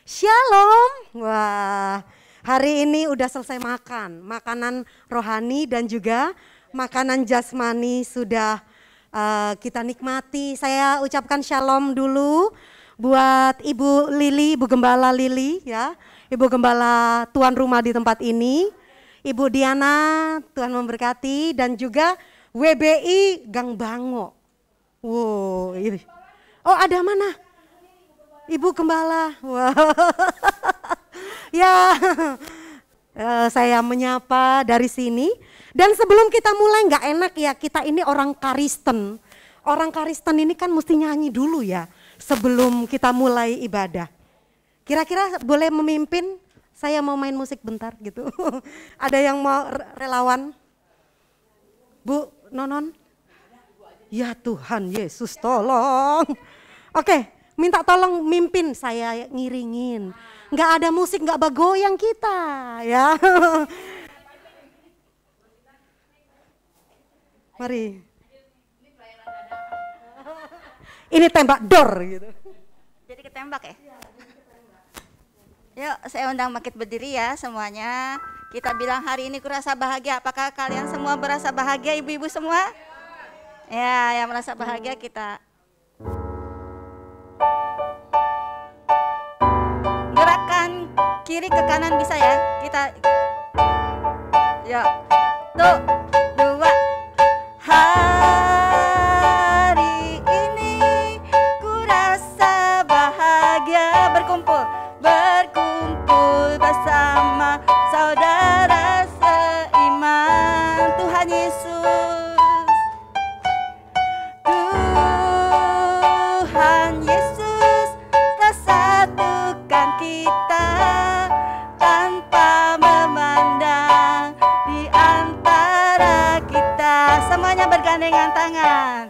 Shalom. Wah, hari ini udah selesai makan. Makanan rohani dan juga makanan jasmani sudah kita nikmati. Saya ucapkan shalom dulu buat Ibu Lili, Ibu Gembala Lili ya. Ibu Gembala tuan rumah di tempat ini. Ibu Diana, Tuhan memberkati, dan juga WBI Gang Bango. Wow, ini. Oh, ada mana? Ibu Gembala. Wow. Ya, saya menyapa dari sini. Dan sebelum kita mulai, nggak enak ya, kita ini orang Kristen. Orang Kristen ini kan mesti nyanyi dulu ya sebelum kita mulai ibadah. Kira-kira boleh memimpin? Saya mau main musik bentar gitu. Ada yang mau relawan? Bu Nonon? Ya Tuhan Yesus tolong. Oke, minta tolong mimpin, saya ngiringin. Nggak ada musik, nggak bergoyang kita ya. Mari. Ini tembak dor gitu. Jadi ketembak ya? Yuk, saya undang bangkit berdiri ya semuanya. Kita bilang hari ini kurasa bahagia. Apakah kalian semua berasa bahagia, ibu-ibu semua? Ya, yang merasa bahagia kita gerakan kiri ke kanan bisa ya? Kita, yuk, tuh, dua. Hari ini kurasa bahagia berkumpul bersama saudara seiman Tuhan Yesus. Tuhan Yesus telah satukan kita tanpa memandang di antara kita. Semuanya bergandengan tangan,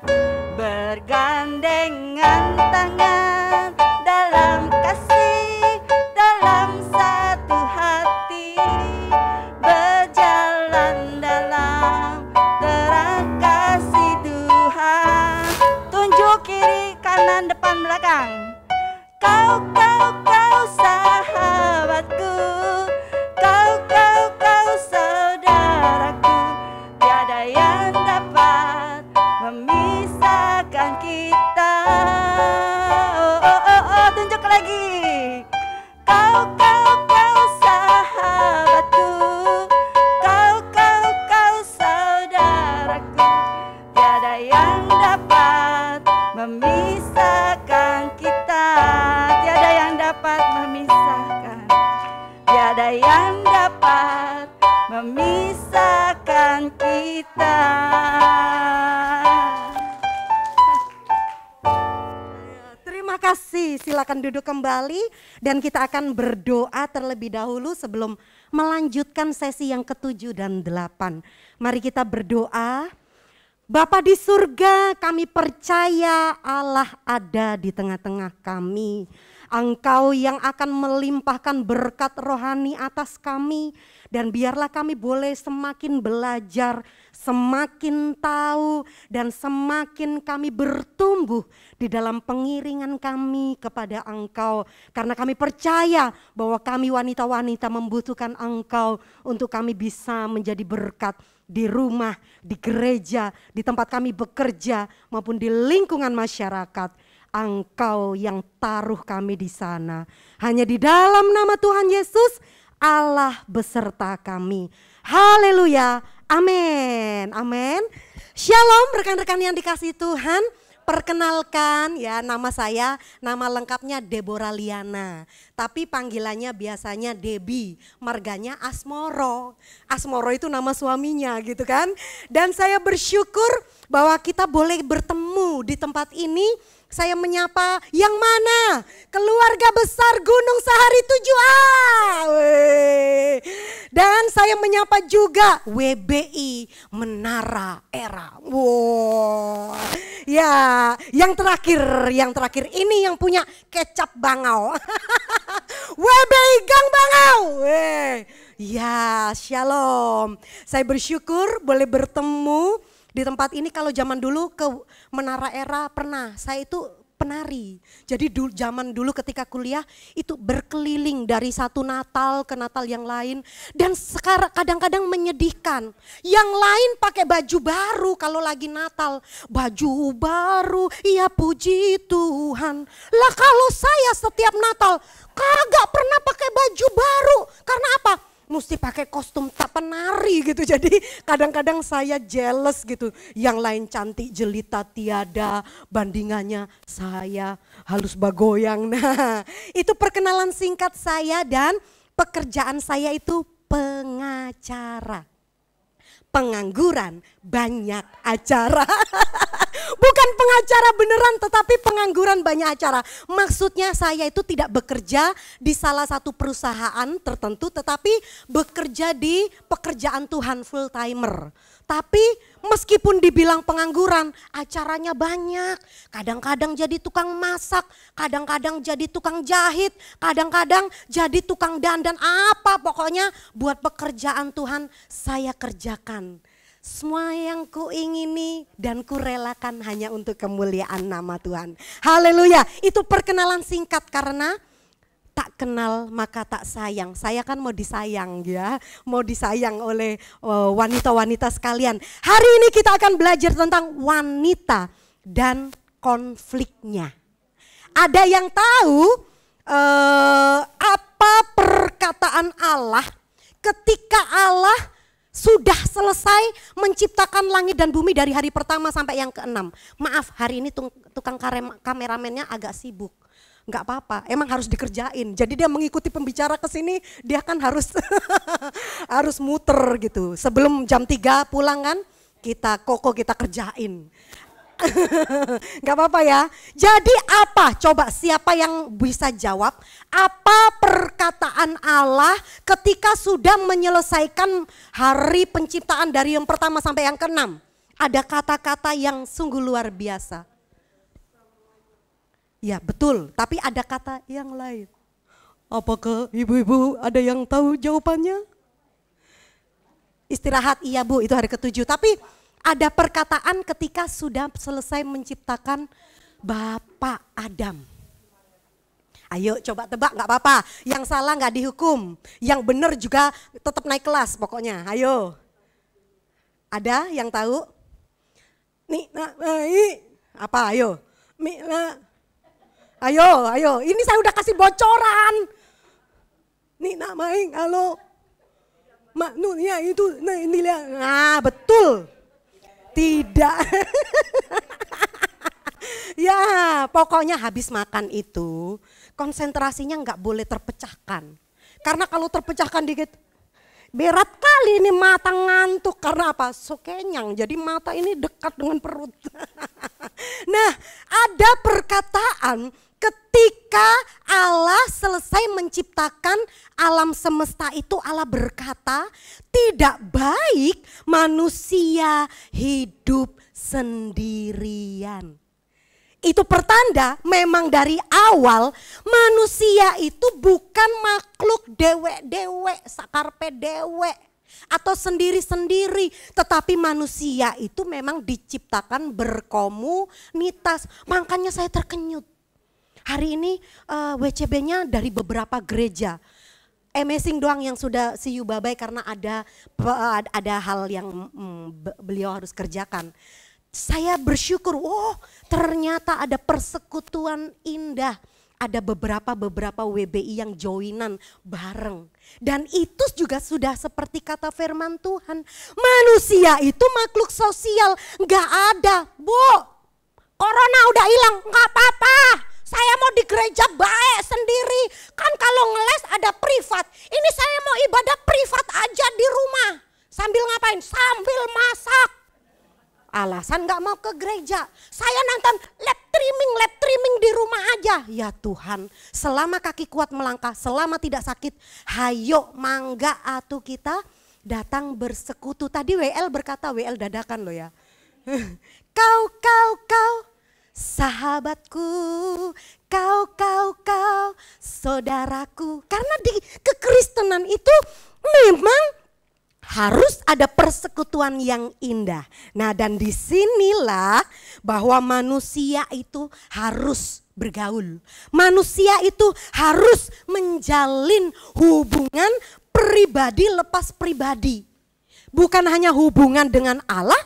bergandengan tangan dalam kasih, dalam satu hati, berjalan dalam terang kasih Tuhan. Tunjuk kiri, kanan, depan, belakang. Kau sahabatku, kau saudaraku, tiada yang dapat memisahkan kita. Tunjuk lagi. Kau sahabatku, kau saudaraku, tiada yang dapat memisahkan kita. Tiada yang dapat memisahkan, tiada yang dapat memisahkan kita. Terima kasih, silakan duduk kembali dan kita akan berdoa terlebih dahulu sebelum melanjutkan sesi yang ke-7 dan 8. Mari kita berdoa. Bapa di surga, kami percaya Allah ada di tengah-tengah kami. Engkau yang akan melimpahkan berkat rohani atas kami. Dan biarlah kami boleh semakin belajar, semakin tahu, dan semakin kami bertumbuh di dalam pengiringan kami kepada Engkau. Karena kami percaya bahwa kami wanita-wanita membutuhkan Engkau untuk kami bisa menjadi berkat di rumah, di gereja, di tempat kami bekerja, maupun di lingkungan masyarakat. Engkau yang taruh kami di sana. Hanya di dalam nama Tuhan Yesus, Allah beserta kami. Haleluya, amin, amin. Shalom rekan-rekan yang dikasihi Tuhan. Perkenalkan ya, nama saya, nama lengkapnya Deborah Liana. Tapi panggilannya biasanya Debbie, marganya Asmoro. Asmoro itu nama suaminya gitu kan. Dan saya bersyukur bahwa kita boleh bertemu di tempat ini. Saya menyapa yang mana? Keluarga besar Gunung Sahari 7A. Dan saya menyapa juga WBI Menara Era. Wow. Ya, yang terakhir ini yang punya kecap bangau. WBI Gang Bangau. Ya, shalom. Saya bersyukur boleh bertemu di tempat ini. Kalau zaman dulu ke Menara Era pernah, saya itu penari. Jadi zaman dulu ketika kuliah itu berkeliling dari satu Natal ke Natal yang lain. Dan sekarang kadang-kadang menyedihkan. Yang lain pakai baju baru kalau lagi Natal. Baju baru, ya puji Tuhan. Lah kalau saya setiap Natal kagak pernah pakai baju baru. Karena apa? Mesti pakai kostum tak penari gitu. Jadi kadang-kadang saya jealous gitu. Yang lain cantik jelita tiada, bandingannya saya halus bagoyang. Nah, itu perkenalan singkat saya dan pekerjaan saya itu pengacara. Pengangguran banyak acara. Bukan pengacara beneran tetapi pengangguran banyak acara. Maksudnya saya itu tidak bekerja di salah satu perusahaan tertentu tetapi bekerja di pekerjaan Tuhan full timer. Tapi meskipun dibilang pengangguran, acaranya banyak. Kadang-kadang jadi tukang masak, kadang-kadang jadi tukang jahit, kadang-kadang jadi tukang dandan, apa pokoknya buat pekerjaan Tuhan saya kerjakan. Semua yang kuingini dan kurelakan hanya untuk kemuliaan nama Tuhan. Haleluya, itu perkenalan singkat karena tak kenal maka tak sayang. Saya kan mau disayang ya, mau disayang oleh wanita-wanita sekalian. Hari ini kita akan belajar tentang wanita dan konfliknya. Ada yang tahu apa perkataan Allah ketika Allah sudah selesai menciptakan langit dan bumi dari hari pertama sampai yang ke-6. Maaf, hari ini tukang kameramennya agak sibuk. Enggak apa-apa, emang harus dikerjain. Jadi dia mengikuti pembicara ke sini, dia kan harus harus muter gitu. Sebelum jam 3 pulang kan, kita kerjain. Enggak apa-apa ya. Jadi apa? Coba siapa yang bisa jawab? Apa perkataan Allah ketika sudah menyelesaikan hari penciptaan dari yang pertama sampai yang ke-6? Ada kata-kata yang sungguh luar biasa. Ya betul, tapi ada kata yang lain. Apakah ibu-ibu ada yang tahu jawabannya? Istirahat, iya Bu, itu hari ke-7. Tapi ada perkataan ketika sudah selesai menciptakan Bapak Adam. Ayo coba tebak, gak apa-apa. Yang salah gak dihukum, yang benar juga tetap naik kelas pokoknya. Ayo. Ada yang tahu? Apa ayo? Ayo, ini saya udah kasih bocoran. Maing, halo. Ya itu, ini lihat. Nah, betul. Tidak. Ya, pokoknya habis makan itu konsentrasinya nggak boleh terpecahkan. Karena kalau terpecahkan dikit, berat kali ini mata ngantuk. Karena apa? So kenyang, jadi mata ini dekat dengan perut. Nah, ada perkataan ketika Allah selesai menciptakan alam semesta itu, Allah berkata, tidak baik manusia hidup sendirian. Itu pertanda memang dari awal manusia itu bukan makhluk dewek-dewek, sakarpe dewek atau sendiri-sendiri. Tetapi manusia itu memang diciptakan berkomunitas. Makanya saya terkenyut. Hari ini WCB-nya dari beberapa gereja. Amazing doang yang sudah see you bye-bye karena ada hal yang beliau harus kerjakan. Saya bersyukur, ternyata ada persekutuan indah. Ada beberapa WBI yang joinan bareng. Dan itu juga sudah seperti kata firman Tuhan. Manusia itu makhluk sosial, gak ada. Bu, corona udah hilang, gak apa-apa. Saya mau di gereja baik sendiri. Kan kalau ngeles ada privat. Ini saya mau ibadah privat aja di rumah. Sambil ngapain? Sambil masak. Alasan gak mau ke gereja. Saya nonton live streaming di rumah aja. Ya Tuhan, selama kaki kuat melangkah, selama tidak sakit, hayo mangga atuh kita datang bersekutu. Tadi WL berkata, WL dadakan loh ya. Kau sahabatku, kau saudaraku. Karena di kekristenan itu memang harus ada persekutuan yang indah. Nah, dan disinilah bahwa manusia itu harus bergaul. Manusia itu harus menjalin hubungan pribadi lepas pribadi. Bukan hanya hubungan dengan Allah,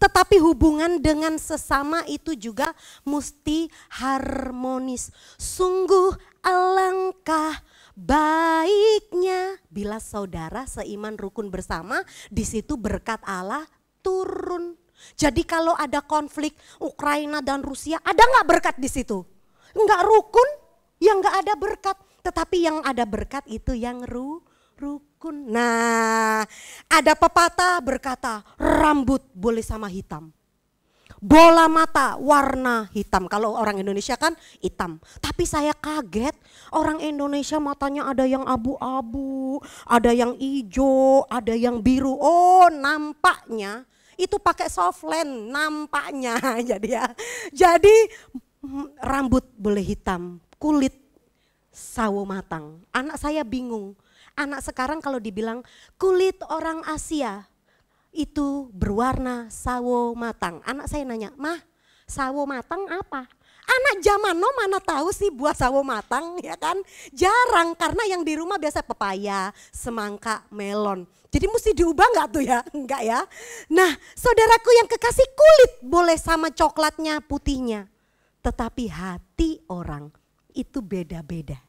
tetapi hubungan dengan sesama itu juga mesti harmonis. Sungguh alangkah baiknya bila saudara seiman rukun bersama, di situ berkat Allah turun. Jadi kalau ada konflik Ukraina dan Rusia, ada nggak berkat di situ? Enggak rukun, yang enggak ada berkat. Tetapi yang ada berkat itu yang rukun. Nah, ada pepatah berkata, rambut boleh sama hitam. Bola mata warna hitam. Kalau orang Indonesia kan hitam. Tapi saya kaget, orang Indonesia matanya ada yang abu-abu, ada yang hijau, ada yang biru. Oh, nampaknya itu pakai softland nampaknya. Jadi rambut boleh hitam, kulit sawo matang. Anak saya bingung. Anak sekarang kalau dibilang kulit orang Asia itu berwarna sawo matang. Anak saya nanya, "Mah, sawo matang apa?" Anak zaman no mana tahu sih buah sawo matang, ya kan? Jarang, karena yang di rumah biasa pepaya, semangka, melon. Jadi mesti diubah nggak tuh ya? Enggak ya. Nah, saudaraku yang kekasih, kulit boleh sama coklatnya, putihnya. Tetapi hati orang itu beda-beda.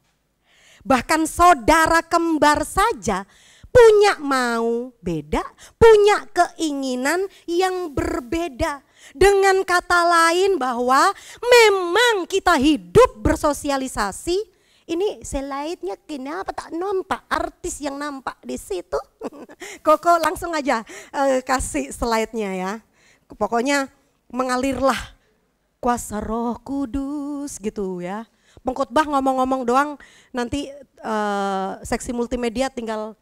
Bahkan saudara kembar saja punya mau beda, punya keinginan yang berbeda. Dengan kata lain bahwa memang kita hidup bersosialisasi. Ini slide-nya kenapa tak nampak artis yang nampak di situ? Koko langsung aja kasih slide-nya ya. Pokoknya mengalirlah kuasa Roh Kudus gitu ya. Pengkhotbah ngomong-ngomong doang, nanti seksi multimedia tinggal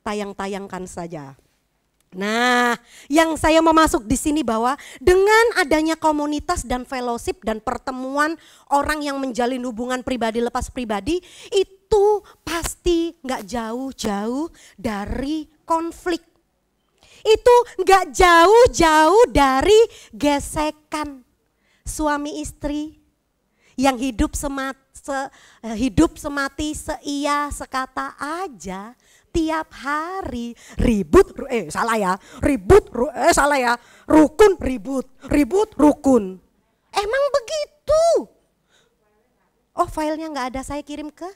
tayang-tayangkan saja. Nah, yang saya mau masuk di sini bahwa dengan adanya komunitas dan fellowship dan pertemuan orang yang menjalin hubungan pribadi lepas pribadi, itu pasti nggak jauh-jauh dari konflik. Itu nggak jauh-jauh dari gesekan suami istri yang hidup semati seia sekata aja. Tiap hari ribut, rukun ribut rukun. Emang begitu? Oh, filenya nggak ada, saya kirim ke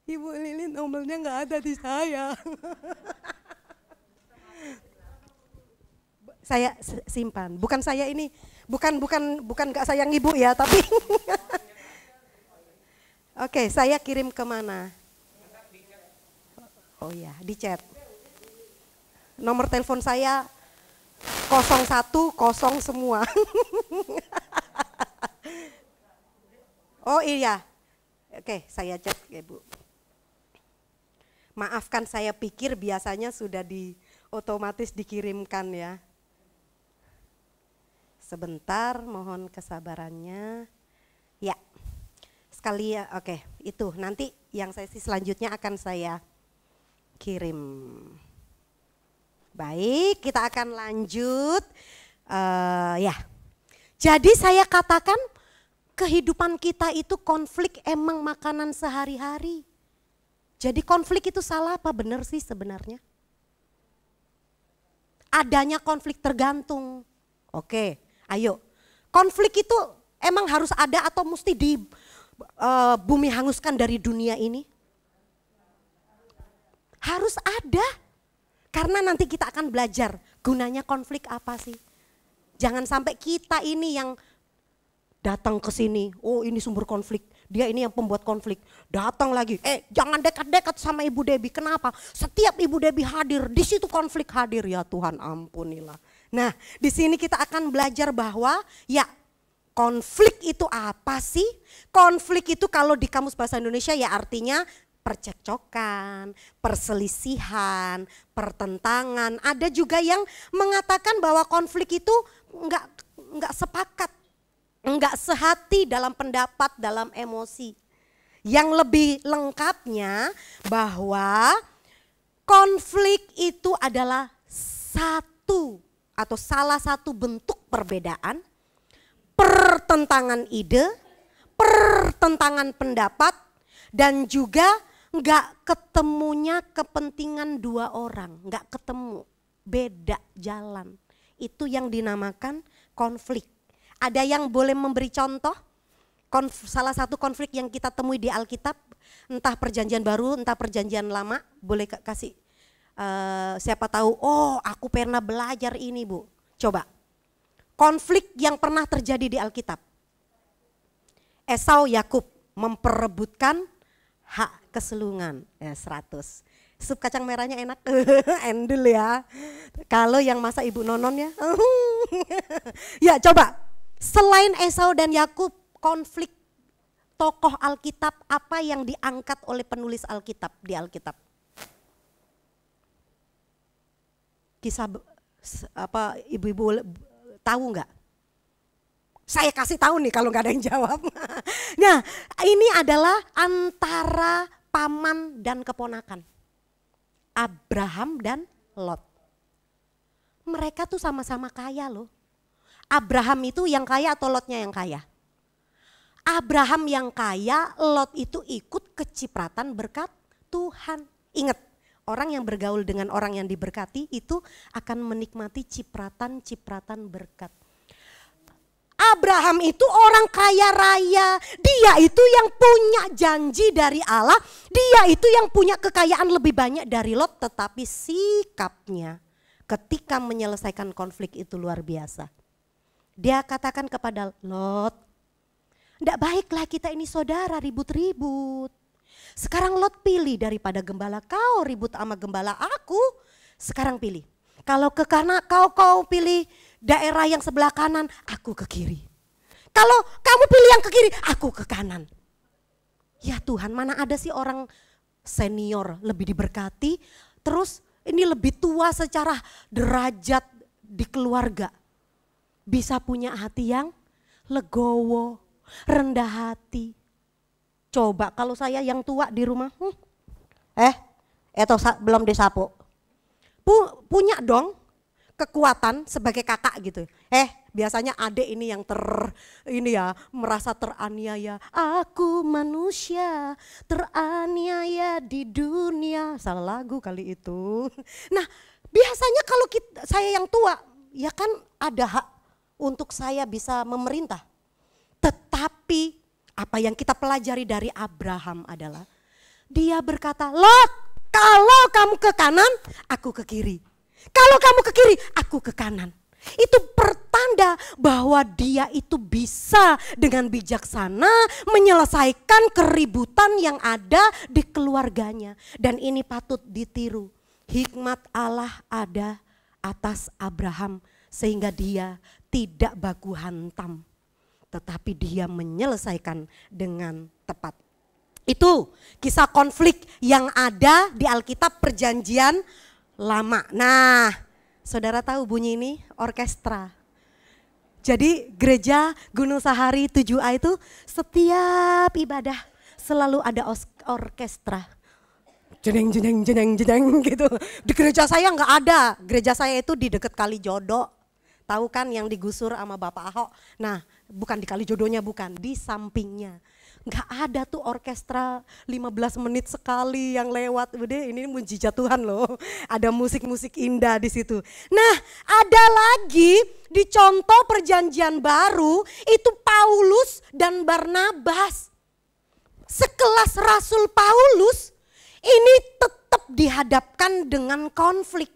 Ibu Lilin, nomornya nggak ada di saya. Saya simpan, bukan saya ini, bukan nggak sayang ibu ya, tapi oke, saya kirim kemana? Oh ya, di chat. Nomor telepon saya 01 kosong semua. Oh iya, oke saya chat ya Bu. Maafkan, saya pikir biasanya sudah otomatis dikirimkan ya. Sebentar, mohon kesabarannya. Ya, sekali ya, oke itu nanti yang sesi selanjutnya akan saya kirim. Baik, kita akan lanjut. Ya, jadi saya katakan kehidupan kita itu konflik emang makanan sehari-hari. Jadi konflik itu salah apa benar sih sebenarnya? Adanya konflik tergantung. Oke, ayo. Konflik itu emang harus ada atau mesti di bumi hanguskan dari dunia ini? Harus ada, karena nanti kita akan belajar gunanya konflik apa sih. Jangan sampai kita ini yang datang ke sini, oh ini sumber konflik, dia ini yang pembuat konflik. Datang lagi, jangan dekat-dekat sama Ibu Debbie. Kenapa? Setiap Ibu Debbie hadir, di situ konflik hadir, ya Tuhan ampunilah. Nah, di sini kita akan belajar bahwa ya konflik itu apa sih? Konflik itu kalau di Kamus Bahasa Indonesia ya artinya percekcokan, perselisihan, pertentangan. Ada juga yang mengatakan bahwa konflik itu enggak sepakat, enggak sehati dalam pendapat, dalam emosi. Yang lebih lengkapnya bahwa konflik itu adalah satu atau salah satu bentuk perbedaan, pertentangan ide, pertentangan pendapat, dan juga nggak ketemunya kepentingan dua orang, nggak ketemu, beda jalan. Itu yang dinamakan konflik. Ada yang boleh memberi contoh? Salah satu konflik yang kita temui di Alkitab, entah perjanjian baru, entah perjanjian lama, boleh kasih siapa tahu, oh aku pernah belajar ini Bu. Coba, konflik yang pernah terjadi di Alkitab. Esau Yakub memperebutkan hak kesulungan, 100. Sup kacang merahnya enak, endul ya. Kalau yang masak Ibu Nonon ya. Ya coba, selain Esau dan Yakub, konflik tokoh Alkitab apa yang diangkat oleh penulis Alkitab di Alkitab? Kisah apa ibu-ibu tahu nggak? Saya kasih tahu nih kalau nggak ada yang jawab. Nah, ini adalah antara paman dan keponakan. Abraham dan Lot. Mereka tuh sama-sama kaya loh. Abraham itu yang kaya atau Lotnya yang kaya? Abraham yang kaya, Lot itu ikut kecipratan berkat Tuhan. Ingat, orang yang bergaul dengan orang yang diberkati itu akan menikmati cipratan-cipratan berkat. Abraham itu orang kaya raya, dia itu yang punya janji dari Allah, dia itu yang punya kekayaan lebih banyak dari Lot, tetapi sikapnya ketika menyelesaikan konflik itu luar biasa. Dia katakan kepada Lot, "Nggak baiklah kita ini saudara ribut-ribut. Sekarang Lot pilih, daripada gembala kau ribut sama gembala aku, sekarang pilih. Kalau ke kanan kau pilih daerah yang sebelah kanan, aku ke kiri. Kalau kamu pilih yang ke kiri, aku ke kanan." Ya Tuhan, mana ada sih orang senior lebih diberkati, terus ini lebih tua secara derajat di keluarga, bisa punya hati yang legowo, rendah hati. Coba kalau saya yang tua di rumah, belum disapu. Punya dong kekuatan sebagai kakak gitu. Biasanya adik ini yang merasa teraniaya. Aku manusia teraniaya di dunia. Salah lagu kali itu. Nah, biasanya kalau saya yang tua, ya kan ada hak untuk saya bisa memerintah. Tetapi apa yang kita pelajari dari Abraham adalah dia berkata, "Lot, kalau kamu ke kanan, aku ke kiri. Kalau kamu ke kiri, aku ke kanan." Itu pertanda bahwa dia itu bisa dengan bijaksana menyelesaikan keributan yang ada di keluarganya. Dan ini patut ditiru. Hikmat Allah ada atas Abraham sehingga dia tidak baku hantam, tetapi dia menyelesaikan dengan tepat. Itu kisah konflik yang ada di Alkitab Perjanjian Lama. Nah, saudara tahu bunyi ini orkestra. Jadi gereja Gunung Sahari 7A itu setiap ibadah selalu ada orkestra. Jeneng jeneng jeneng jeneng gitu. Di gereja saya nggak ada. Gereja saya itu di dekat Kalijodo. Tahu kan yang digusur sama Bapak Ahok. Nah, bukan di Kalijodonya, bukan, di sampingnya. Nggak ada tuh orkestra 15 menit sekali yang lewat. Udah, ini mujizat Tuhan loh. Ada musik-musik indah di situ. Nah, ada lagi di contoh Perjanjian Baru itu Paulus dan Barnabas. Sekelas Rasul Paulus ini tetap dihadapkan dengan konflik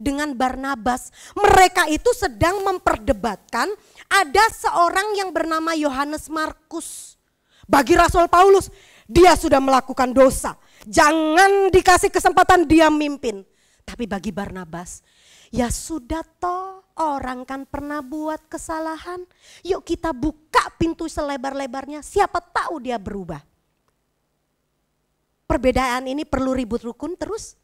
dengan Barnabas. Mereka itu sedang memperdebatkan, ada seorang yang bernama Yohanes Markus. Bagi Rasul Paulus, dia sudah melakukan dosa. Jangan dikasih kesempatan dia mimpin. Tapi bagi Barnabas, ya sudah toh, orang kan pernah buat kesalahan. Yuk kita buka pintu selebar-lebarnya, siapa tahu dia berubah. Perbedaan ini perlu ribut rukun terus.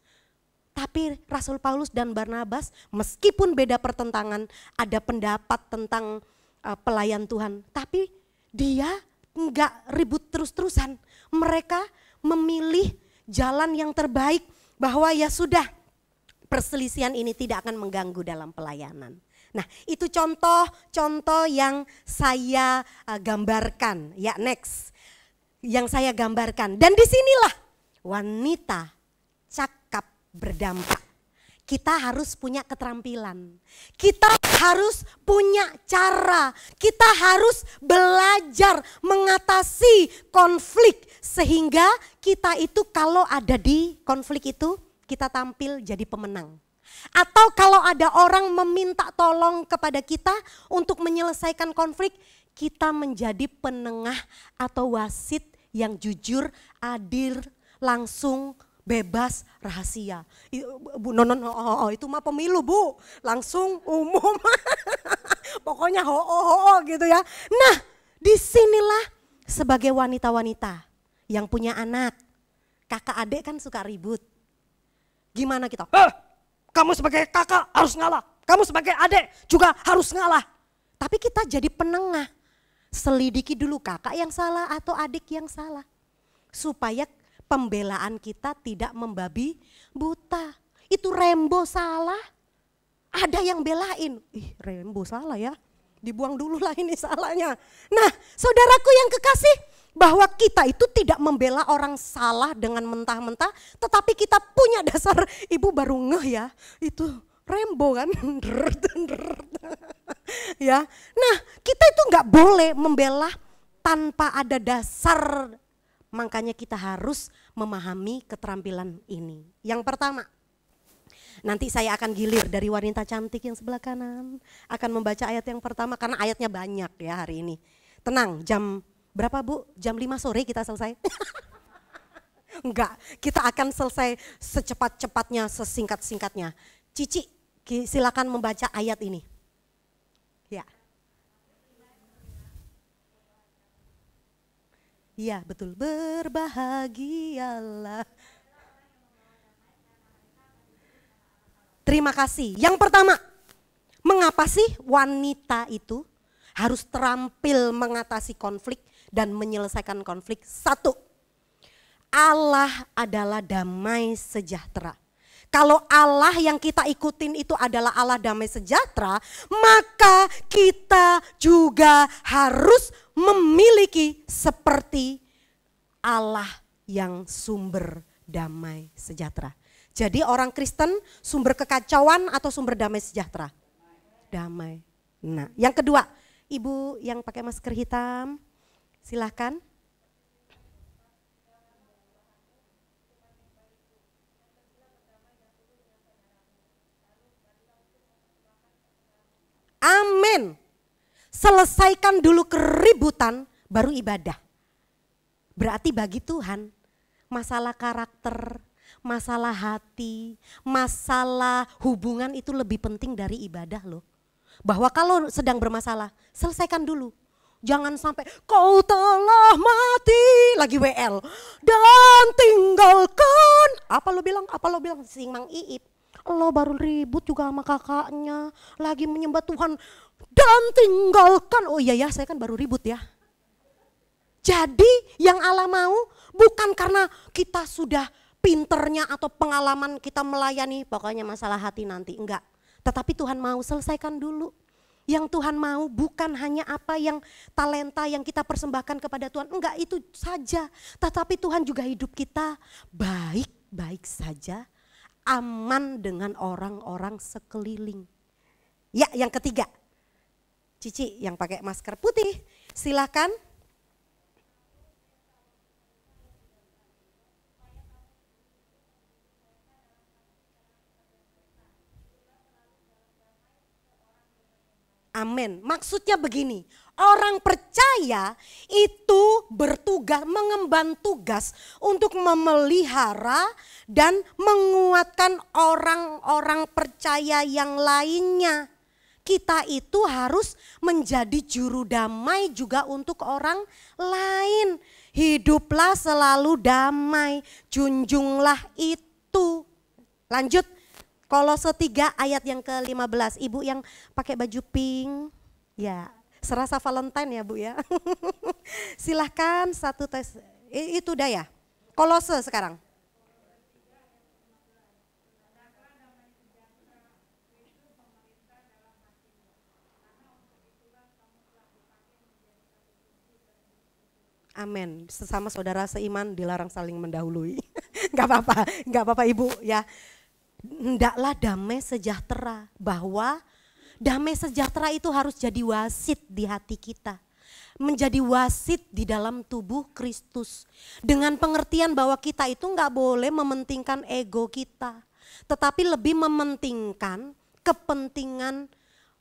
Tapi Rasul Paulus dan Barnabas meskipun beda pertentangan, ada pendapat tentang pelayan Tuhan. Tapi dia enggak ribut terus-terusan. Mereka memilih jalan yang terbaik bahwa ya sudah, perselisihan ini tidak akan mengganggu dalam pelayanan. Nah, itu contoh-contoh yang saya gambarkan. Ya, next. Yang saya gambarkan. Dan disinilah wanita cakap berdampak. Kita harus punya keterampilan. Kita harus punya cara. Kita harus belajar mengatasi konflik. Sehingga kita itu kalau ada di konflik itu, kita tampil jadi pemenang. Atau kalau ada orang meminta tolong kepada kita untuk menyelesaikan konflik, kita menjadi penengah atau wasit yang jujur, adil, langsung, bebas, rahasia. Bu, itu mah pemilu Bu, langsung umum. Pokoknya gitu ya. Nah, disinilah sebagai wanita-wanita yang punya anak, kakak adik kan suka ribut. Gimana kita? Kamu sebagai kakak harus ngalah, kamu sebagai adik juga harus ngalah. Tapi kita jadi penengah, selidiki dulu kakak yang salah atau adik yang salah. Supaya pembelaan kita tidak membabi buta. Itu Rembo salah, ada yang belain. Ih, Rembo salah ya, dibuang dulu lah ini salahnya. Nah, saudaraku yang kekasih, bahwa kita itu tidak membela orang salah dengan mentah-mentah, tetapi kita punya dasar, ibu baru ngeh ya, itu Rembo kan. Ya, nah kita itu nggak boleh membela tanpa ada dasar. Makanya kita harus memahami keterampilan ini. Yang pertama, nanti saya akan gilir dari wanita cantik yang sebelah kanan, akan membaca ayat yang pertama karena ayatnya banyak ya hari ini. Tenang, jam berapa Bu? Jam 5 sore kita selesai? Enggak, kita akan selesai secepat-cepatnya, sesingkat-singkatnya. Cici, silakan membaca ayat ini. Ya. Iya betul, berbahagialah. Terima kasih. Yang pertama, mengapa sih wanita itu harus terampil mengatasi konflik dan menyelesaikan konflik? Satu, Allah adalah damai sejahtera. Kalau Allah yang kita ikutin itu adalah Allah damai sejahtera, maka kita juga harus memiliki seperti Allah yang sumber damai sejahtera. Jadi orang Kristen sumber kekacauan atau sumber damai sejahtera? Damai. Nah, yang kedua, ibu yang pakai masker hitam, silahkan. Amin. Selesaikan dulu keributan, baru ibadah. Berarti bagi Tuhan, masalah karakter, masalah hati, masalah hubungan itu lebih penting dari ibadah loh. Bahwa kalau sedang bermasalah, selesaikan dulu. Jangan sampai kau telah mati, lagi WL, dan tinggalkan. Apa lo bilang? Si Mang Iip. Lo baru ribut juga sama kakaknya, lagi menyembah Tuhan dan tinggalkan. Oh iya ya, saya kan baru ribut ya. Jadi yang Allah mau bukan karena kita sudah pinternya atau pengalaman kita melayani, pokoknya masalah hati nanti, enggak. Tetapi Tuhan mau selesaikan dulu. Yang Tuhan mau bukan hanya apa yang talenta yang kita persembahkan kepada Tuhan, enggak itu saja. Tetapi Tuhan juga hidup kita baik-baik saja, aman dengan orang-orang sekeliling. Ya, yang ketiga, Cici yang pakai masker putih, silakan. Amin. Maksudnya begini, orang percaya itu bertugas, mengemban tugas untuk memelihara dan menguatkan orang-orang percaya yang lainnya. Kita itu harus menjadi juru damai juga untuk orang lain. Hiduplah selalu damai, junjunglah itu. Lanjut. Kolose 3 ayat yang ke-15, ibu yang pakai baju pink, ya serasa Valentine ya Bu ya. Silahkan satu tes, itu udah ya, Kolose sekarang. Amin. Sesama saudara seiman dilarang saling mendahului. Gak apa-apa Ibu ya. Hendaklah damai sejahtera, bahwa damai sejahtera itu harus jadi wasit di hati kita. Menjadi wasit di dalam tubuh Kristus. Dengan pengertian bahwa kita itu gak boleh mementingkan ego kita. Tetapi lebih mementingkan kepentingan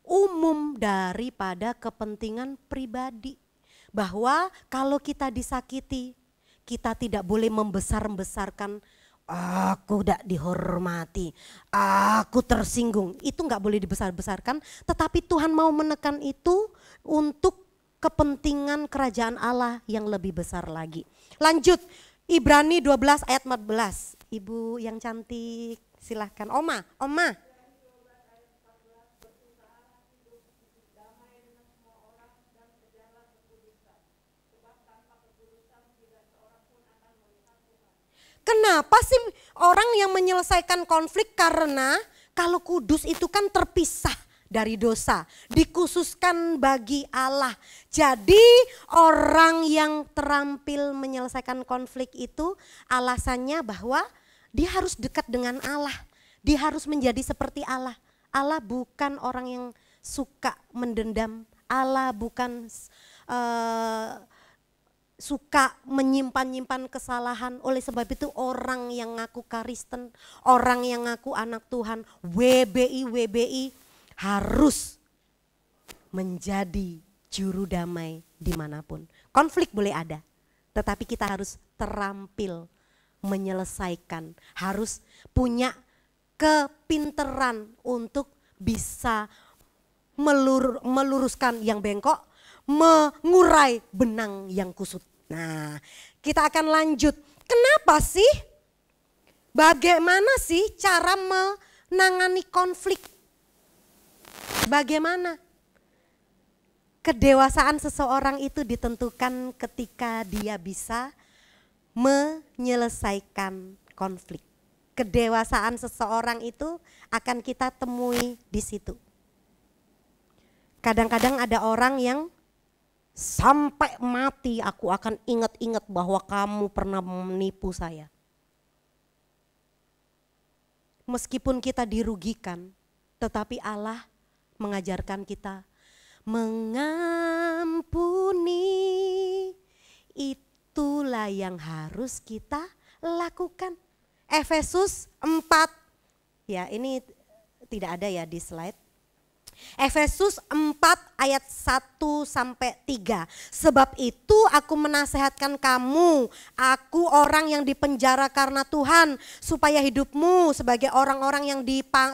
umum daripada kepentingan pribadi. Bahwa kalau kita disakiti, kita tidak boleh membesar-besarkan, aku tidak dihormati, aku tersinggung. Itu gak boleh dibesar-besarkan, tetapi Tuhan mau menekan itu untuk kepentingan kerajaan Allah yang lebih besar lagi. Lanjut, Ibrani 12 ayat 14. Ibu yang cantik, silahkan. Oma. Kenapa sih orang yang menyelesaikan konflik? Karena kalau kudus itu kan terpisah dari dosa, dikhususkan bagi Allah. Jadi orang yang terampil menyelesaikan konflik itu alasannya bahwa dia harus dekat dengan Allah. Dia harus menjadi seperti Allah. Allah bukan orang yang suka mendendam. Allah bukan suka menyimpan-nyimpan kesalahan. Oleh sebab itu orang yang ngaku Kristen, orang yang ngaku anak Tuhan, WBI harus menjadi juru damai dimanapun. Konflik boleh ada, tetapi kita harus terampil menyelesaikan. Harus punya kepinteran untuk bisa meluruskan yang bengkok, mengurai benang yang kusut. Nah, kita akan lanjut. Kenapa sih? Bagaimana sih cara menangani konflik? Bagaimana? Kedewasaan seseorang itu ditentukan ketika dia bisa menyelesaikan konflik. Kedewasaan seseorang itu akan kita temui di situ. Kadang-kadang ada orang yang sampai mati aku akan ingat-ingat bahwa kamu pernah menipu saya. Meskipun kita dirugikan, tetapi Allah mengajarkan kita mengampuni. Itulah yang harus kita lakukan. Efesus 4, ya ini tidak ada ya di slide. Efesus 4 ayat 1 sampai 3. Sebab itu aku menasehatkan kamu, aku orang yang dipenjara karena Tuhan, supaya hidupmu sebagai orang-orang yang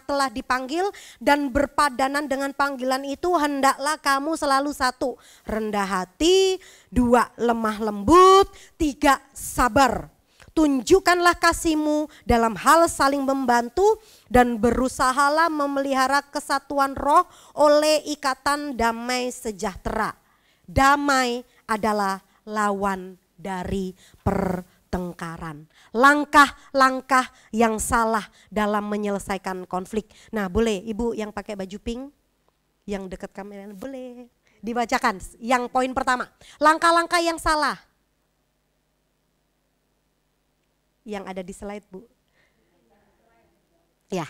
telah dipanggil dan berpadanan dengan panggilan itu, hendaklah kamu selalu 1, rendah hati, 2, lemah lembut, 3, sabar. Tunjukkanlah kasihmu dalam hal saling membantu dan berusahalah memelihara kesatuan roh oleh ikatan damai sejahtera. Damai adalah lawan dari pertengkaran. Langkah-langkah yang salah dalam menyelesaikan konflik. Nah, boleh Ibu yang pakai baju pink, yang dekat kamera, boleh dibacakan. Yang poin pertama, langkah-langkah yang salah. Yang ada di slide Bu. Ya.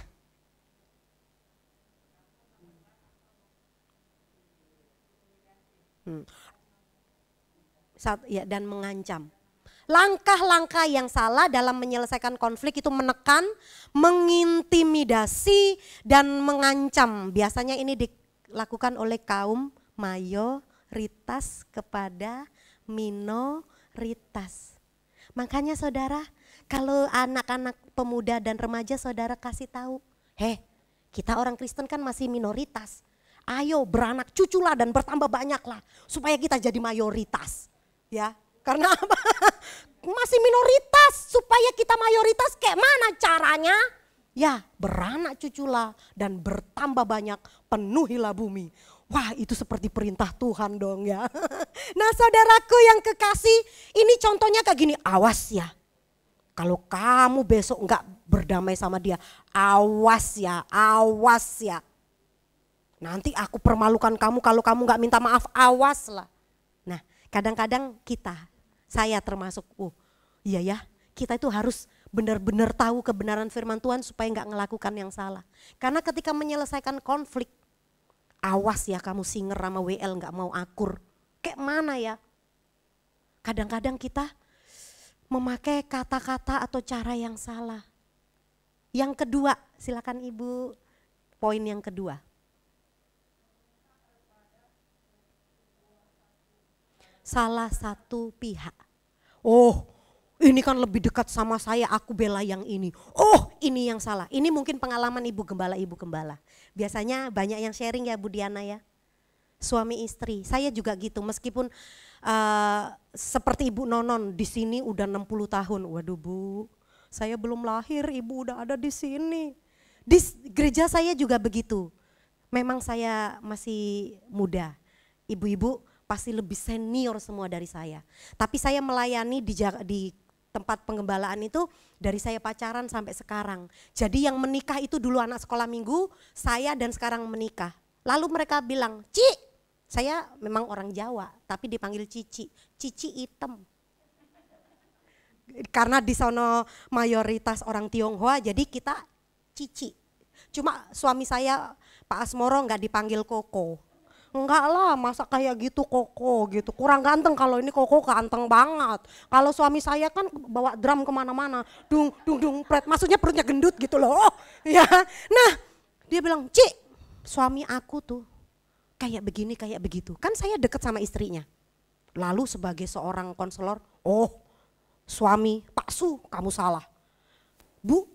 Ya, dan mengancam. Langkah-langkah yang salah dalam menyelesaikan konflik itu menekan, mengintimidasi, dan mengancam. Biasanya ini dilakukan oleh kaum mayoritas kepada minoritas. Makanya saudara, kalau anak-anak pemuda dan remaja saudara kasih tahu, kita orang Kristen kan masih minoritas. Ayo beranak cuculah dan bertambah banyaklah supaya kita jadi mayoritas. Ya, karena apa? Masih minoritas, supaya kita mayoritas kayak mana caranya? Ya, beranak cuculah dan bertambah banyak, penuhilah bumi. Wah, itu seperti perintah Tuhan dong ya. Nah, saudaraku yang kekasih, ini contohnya kayak gini, awas ya. Kalau kamu besok enggak berdamai sama dia, awas ya, awas ya. Nanti aku permalukan kamu kalau kamu enggak minta maaf, awas lah. Nah, kadang-kadang kita Saya termasuk, iya ya, kita itu harus benar-benar tahu kebenaran firman Tuhan supaya nggak ngelakukan yang salah. Karena ketika menyelesaikan konflik, awas ya kamu singer sama WL nggak mau akur. Kayak mana ya? Kadang-kadang kita memakai kata-kata atau cara yang salah. Yang kedua, silakan Ibu, poin yang kedua. Salah satu pihak. Oh, ini kan lebih dekat sama saya, aku bela yang ini. Oh, ini yang salah. Ini mungkin pengalaman Ibu Gembala. Biasanya banyak yang sharing ya Bu Diana ya. Suami istri, saya juga gitu meskipun seperti Ibu Nonon di sini udah 60 tahun. Waduh Bu, saya belum lahir, Ibu udah ada di sini. Di gereja saya juga begitu. Memang saya masih muda. Ibu-ibu pasti lebih senior semua dari saya. Tapi saya melayani di tempat pengembalaan itu dari saya pacaran sampai sekarang. Jadi yang menikah itu dulu anak sekolah minggu, saya dan sekarang menikah. Lalu mereka bilang, Ci, saya memang orang Jawa tapi dipanggil Cici, Cici hitam. Karena di sono mayoritas orang Tionghoa jadi kita Cici. Cuma suami saya Pak Asmoro nggak dipanggil Koko. Enggak lah, masa kayak gitu Koko gitu, kurang ganteng. Kalau ini Koko ganteng banget. Kalau suami saya kan bawa drum kemana-mana, dung dung dung pret, maksudnya perutnya gendut gitu loh. Ya, nah dia bilang, Ci, suami aku tuh kayak begini kayak begitu. Kan saya deket sama istrinya. Lalu sebagai seorang konselor, oh suami Pak Su kamu salah. Bu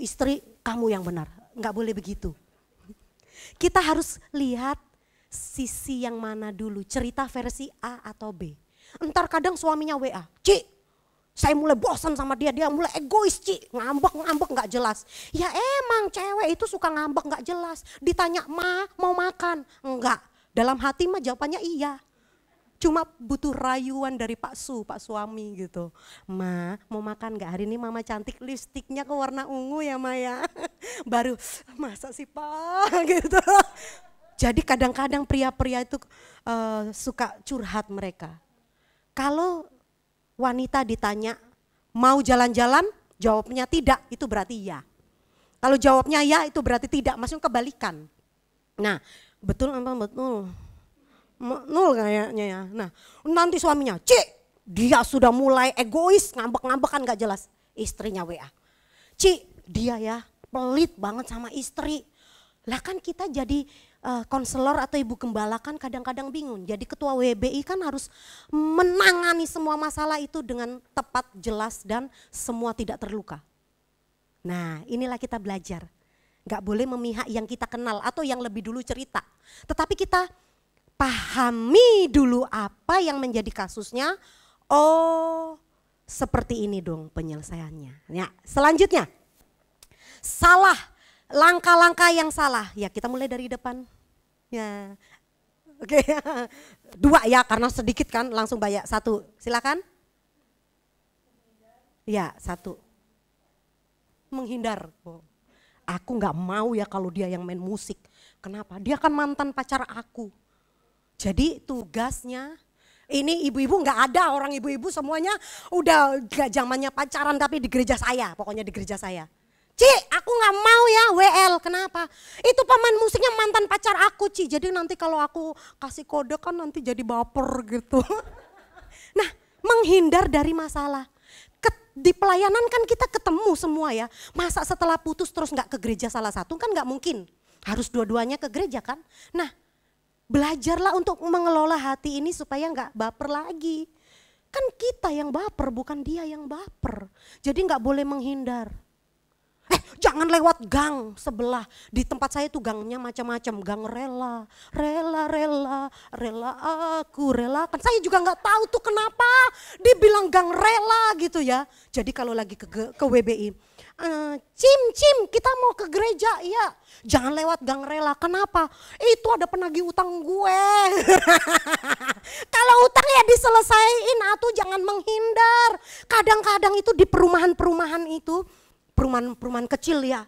istri kamu yang benar. Enggak boleh begitu. Kita harus lihat sisi yang mana dulu, cerita versi A atau B. Entar kadang suaminya WA, Ci, saya mulai bosan sama dia mulai egois Ci, ngambek gak jelas. Ya emang cewek itu suka ngambek gak jelas, ditanya Ma mau makan? Enggak, dalam hati mah jawabannya iya. Cuma butuh rayuan dari Pak suami gitu. Ma mau makan gak hari ini mama cantik, lipstiknya ke warna ungu ya Ma ya. Baru masa sih Pak gitu. Jadi kadang-kadang pria-pria itu suka curhat mereka. Kalau wanita ditanya mau jalan-jalan, jawabnya tidak, itu berarti ya. Kalau jawabnya ya, itu berarti tidak, maksudnya kebalikan. Nah, betul apa betul? Nul kayaknya ya. Nah, nanti suaminya, Cik, dia sudah mulai egois, ngambek-ngambekan gak jelas. Istrinya WA, Cik, dia ya pelit banget sama istri. Lah kan kita jadi konselor atau ibu gembala kan kadang-kadang bingung. Jadi ketua WBI kan harus menangani semua masalah itu dengan tepat, jelas dan semua tidak terluka. Nah inilah kita belajar. Gak boleh memihak yang kita kenal atau yang lebih dulu cerita. Tetapi kita pahami dulu apa yang menjadi kasusnya. Oh seperti ini dong penyelesaiannya. Ya, selanjutnya salah. Langkah-langkah yang salah, ya kita mulai dari depan. Ya, oke. 2 ya karena sedikit kan langsung banyak. 1, silakan. Ya 1. Menghindar. Oh, aku nggak mau ya kalau dia yang main musik. Kenapa? Dia kan mantan pacar aku. Jadi tugasnya, ini ibu-ibu nggak ada, orang ibu-ibu semuanya udah gak zamannya pacaran tapi di gereja saya, pokoknya di gereja saya. Ci, aku gak mau ya WL, kenapa? Itu pemain musiknya mantan pacar aku Ci, jadi nanti kalau aku kasih kode kan nanti jadi baper gitu. Nah menghindar dari masalah. Di pelayanan kan kita ketemu semua ya, masa setelah putus terus gak ke gereja salah satu kan gak mungkin. Harus dua-duanya ke gereja kan. Nah belajarlah untuk mengelola hati ini supaya gak baper lagi. Kan kita yang baper bukan dia yang baper, jadi gak boleh menghindar. Jangan lewat gang sebelah. Di tempat saya tuh gangnya macam-macam. Gang rela aku relakan. Saya juga nggak tahu tuh kenapa dibilang gang rela gitu ya. Jadi kalau lagi ke WBI, Cim kita mau ke gereja ya. Jangan lewat gang rela. Kenapa? Itu ada penagih utang gue. Kalau utang ya diselesaikan, atau jangan menghindar. Kadang-kadang itu di perumahan-perumahan itu, perumahan kecil ya,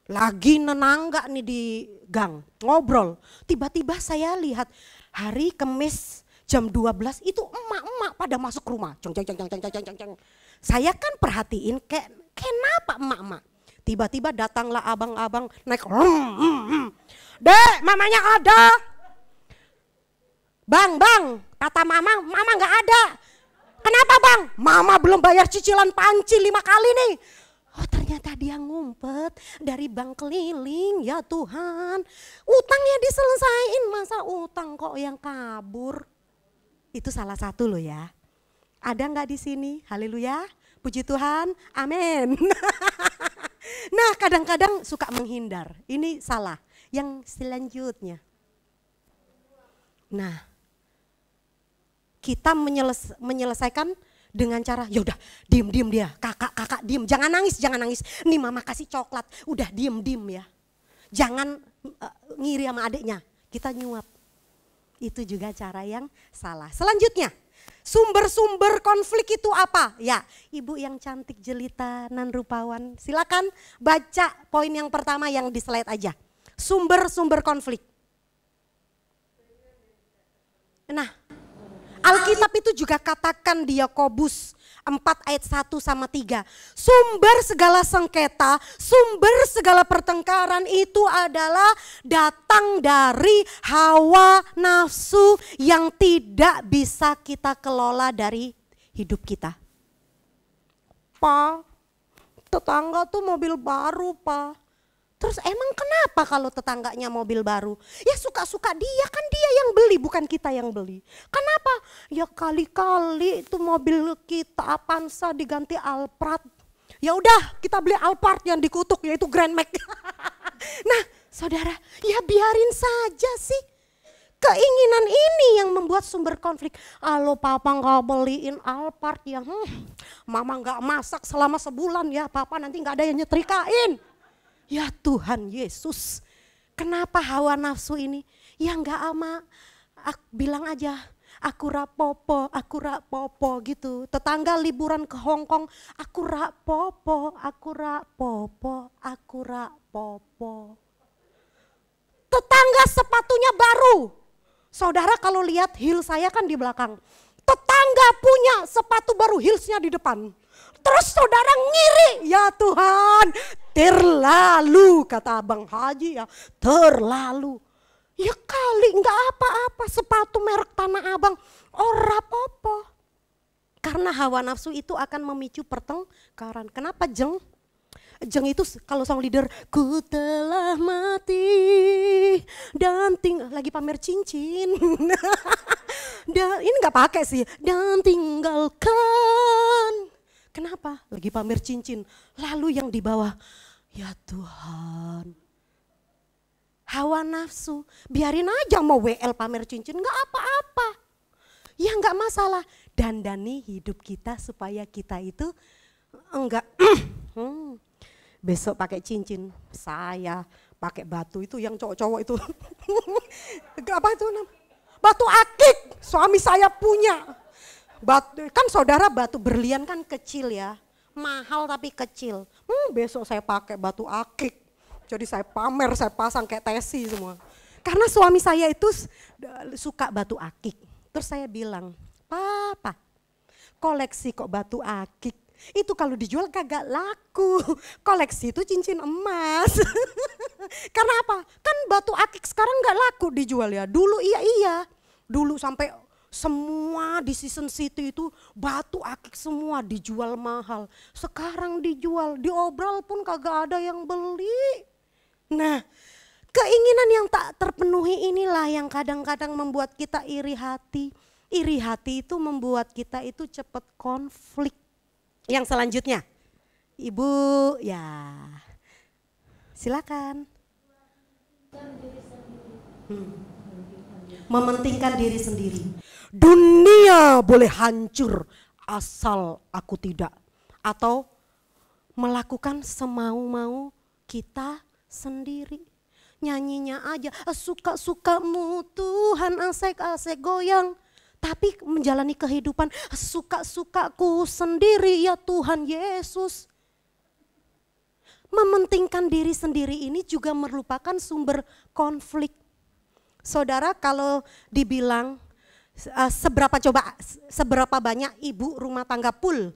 lagi nenangga nih di gang, ngobrol. Tiba-tiba saya lihat hari Kamis jam 12 itu emak-emak pada masuk rumah. Ceng, ceng, ceng, ceng, ceng, ceng, ceng. Saya kan perhatiin kenapa emak-emak. Tiba-tiba datanglah abang-abang naik. Dek, mamanya ada. Bang, kata mama gak ada. Kenapa bang? Mama belum bayar cicilan panci 5 kali nih. Oh ternyata dia ngumpet dari bank keliling, ya Tuhan. Utangnya diselesaiin, masa utang kok yang kabur? Itu salah satu loh ya. Ada nggak di sini? Haleluya, puji Tuhan, amin. Nah kadang-kadang suka menghindar, ini salah. Yang selanjutnya. Nah kita menyelesaikan dengan cara yaudah diem dia, kakak diem, jangan nangis, nih mama kasih coklat, udah diem ya, jangan ngiri sama adiknya, kita nyuap, itu juga cara yang salah. Selanjutnya, sumber-sumber konflik itu apa? Ya, ibu yang cantik jelita nan rupawan, silakan baca poin yang pertama yang di slide aja, sumber-sumber konflik. Nah, Alkitab itu juga katakan di Yakobus 4 ayat 1 sama 3. Sumber segala sengketa, sumber segala pertengkaran itu adalah datang dari hawa nafsu yang tidak bisa kita kelola dari hidup kita. Pa, tetangga tuh mobil baru pa. Terus emang kenapa kalau tetangganya mobil baru? Ya suka-suka dia, kan dia yang beli bukan kita yang beli. Kenapa? Ya kali-kali itu mobil kita Avanza diganti Alphard. Ya udah kita beli Alphard yang dikutuk yaitu Grand Max. Nah saudara, ya biarin saja sih. Keinginan ini yang membuat sumber konflik. Kalau papa gak beliin Alphard ya mama gak masak selama sebulan ya papa nanti gak ada yang nyetrikain. Ya Tuhan Yesus, kenapa hawa nafsu ini? Ya enggak ama, bilang aja aku rapopo gitu. Tetangga liburan ke Hong Kong, aku rapopo. Tetangga sepatunya baru. Saudara kalau lihat heel saya kan di belakang. Tetangga punya sepatu baru, heelsnya di depan. Terus saudara ngiri, ya Tuhan terlalu kata Abang Haji ya, terlalu. Ya kali enggak apa-apa sepatu merek Tanah Abang, ora popo. Karena hawa nafsu itu akan memicu pertengkaran. Kenapa Jeng? Jeng itu kalau song leader, ku telah mati dan lagi pamer cincin. Dan ini enggak pakai sih, dan tinggalkan. Kenapa? Lagi pamer cincin. Lalu yang di bawah, ya Tuhan. Hawa nafsu, biarin aja mau WL pamer cincin, gak apa-apa. Ya gak masalah. Dandani hidup kita supaya kita itu enggak besok pakai cincin. Saya pakai batu itu yang cowok-cowok itu. Apa itu namanya? Batu akik, suami saya punya. Batu, kan saudara batu berlian kan kecil ya, mahal tapi kecil. Besok saya pakai batu akik, jadi saya pamer, saya pasang kayak tesi semua. Karena suami saya itu suka batu akik. Terus saya bilang, papa koleksi kok batu akik, itu kalau dijual kagak laku. Koleksi itu cincin emas. Karena apa? Kan batu akik sekarang gak laku dijual ya, dulu iya. Dulu sampai semua di Season City itu batu akik semua dijual mahal. Sekarang dijual, diobral pun kagak ada yang beli. Nah, keinginan yang tak terpenuhi inilah yang kadang-kadang membuat kita iri hati. Iri hati itu membuat kita itu cepat konflik. Yang selanjutnya, Ibu ya silakan. Mementingkan diri sendiri. Dunia boleh hancur asal aku tidak. Atau melakukan semau-mau kita sendiri. Nyanyinya aja, suka-sukamu Tuhan, asik-asik goyang. Tapi menjalani kehidupan suka-sukaku sendiri ya Tuhan Yesus. Mementingkan diri sendiri ini juga merupakan sumber konflik. Saudara kalau dibilang Seberapa banyak ibu rumah tangga full,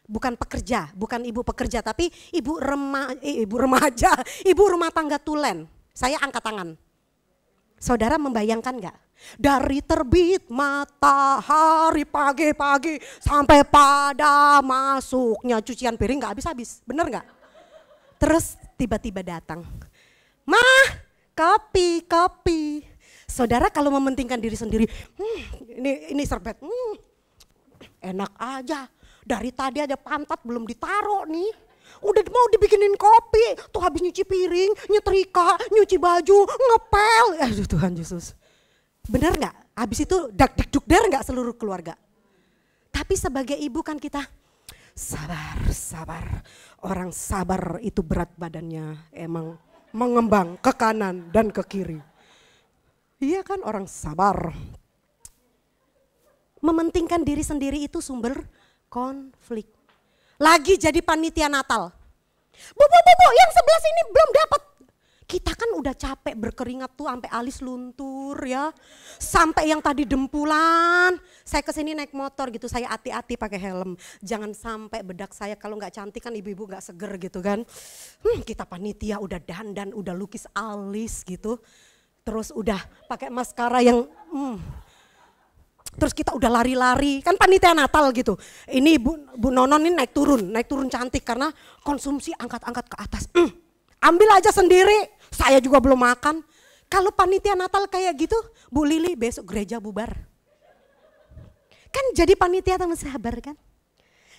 bukan pekerja, bukan ibu pekerja, tapi ibu remaja, ibu rumah tangga tulen. Saya angkat tangan. Saudara membayangkan nggak? Dari terbit matahari pagi-pagi sampai pada masuknya cucian piring nggak habis-habis, bener nggak? Terus tiba-tiba datang, "Mah, kopi." Saudara kalau mementingkan diri sendiri, ini serbet, enak aja. Dari tadi ada pantat belum ditaruh nih. Udah mau dibikinin kopi, tuh habis nyuci piring, nyetrika, nyuci baju, ngepel. Aduh Tuhan Yesus. Bener gak? Habis itu dak-dik-duk-der gak seluruh keluarga? Tapi sebagai ibu kan kita sabar. Orang sabar itu berat badannya emang mengembang ke kanan dan ke kiri. Iya kan, orang sabar. Mementingkan diri sendiri itu sumber konflik. Lagi jadi panitia Natal. Bu, yang sebelah sini belum dapat. Kita kan udah capek berkeringat tuh sampai alis luntur ya. Sampai yang tadi dempulan. Saya kesini naik motor gitu, saya hati-hati pakai helm. Jangan sampai bedak saya kalau nggak cantik kan ibu-ibu nggak seger gitu kan. Kita panitia udah dandan, udah lukis alis gitu. Terus udah pakai maskara yang terus kita udah lari-lari, kan panitia Natal gitu. Ini Bu Nonon ini naik turun cantik karena konsumsi angkat-angkat ke atas. Ambil aja sendiri, saya juga belum makan. Kalau panitia Natal kayak gitu, Bu Lili besok gereja bubar. Kan jadi panitia teman sabar kan?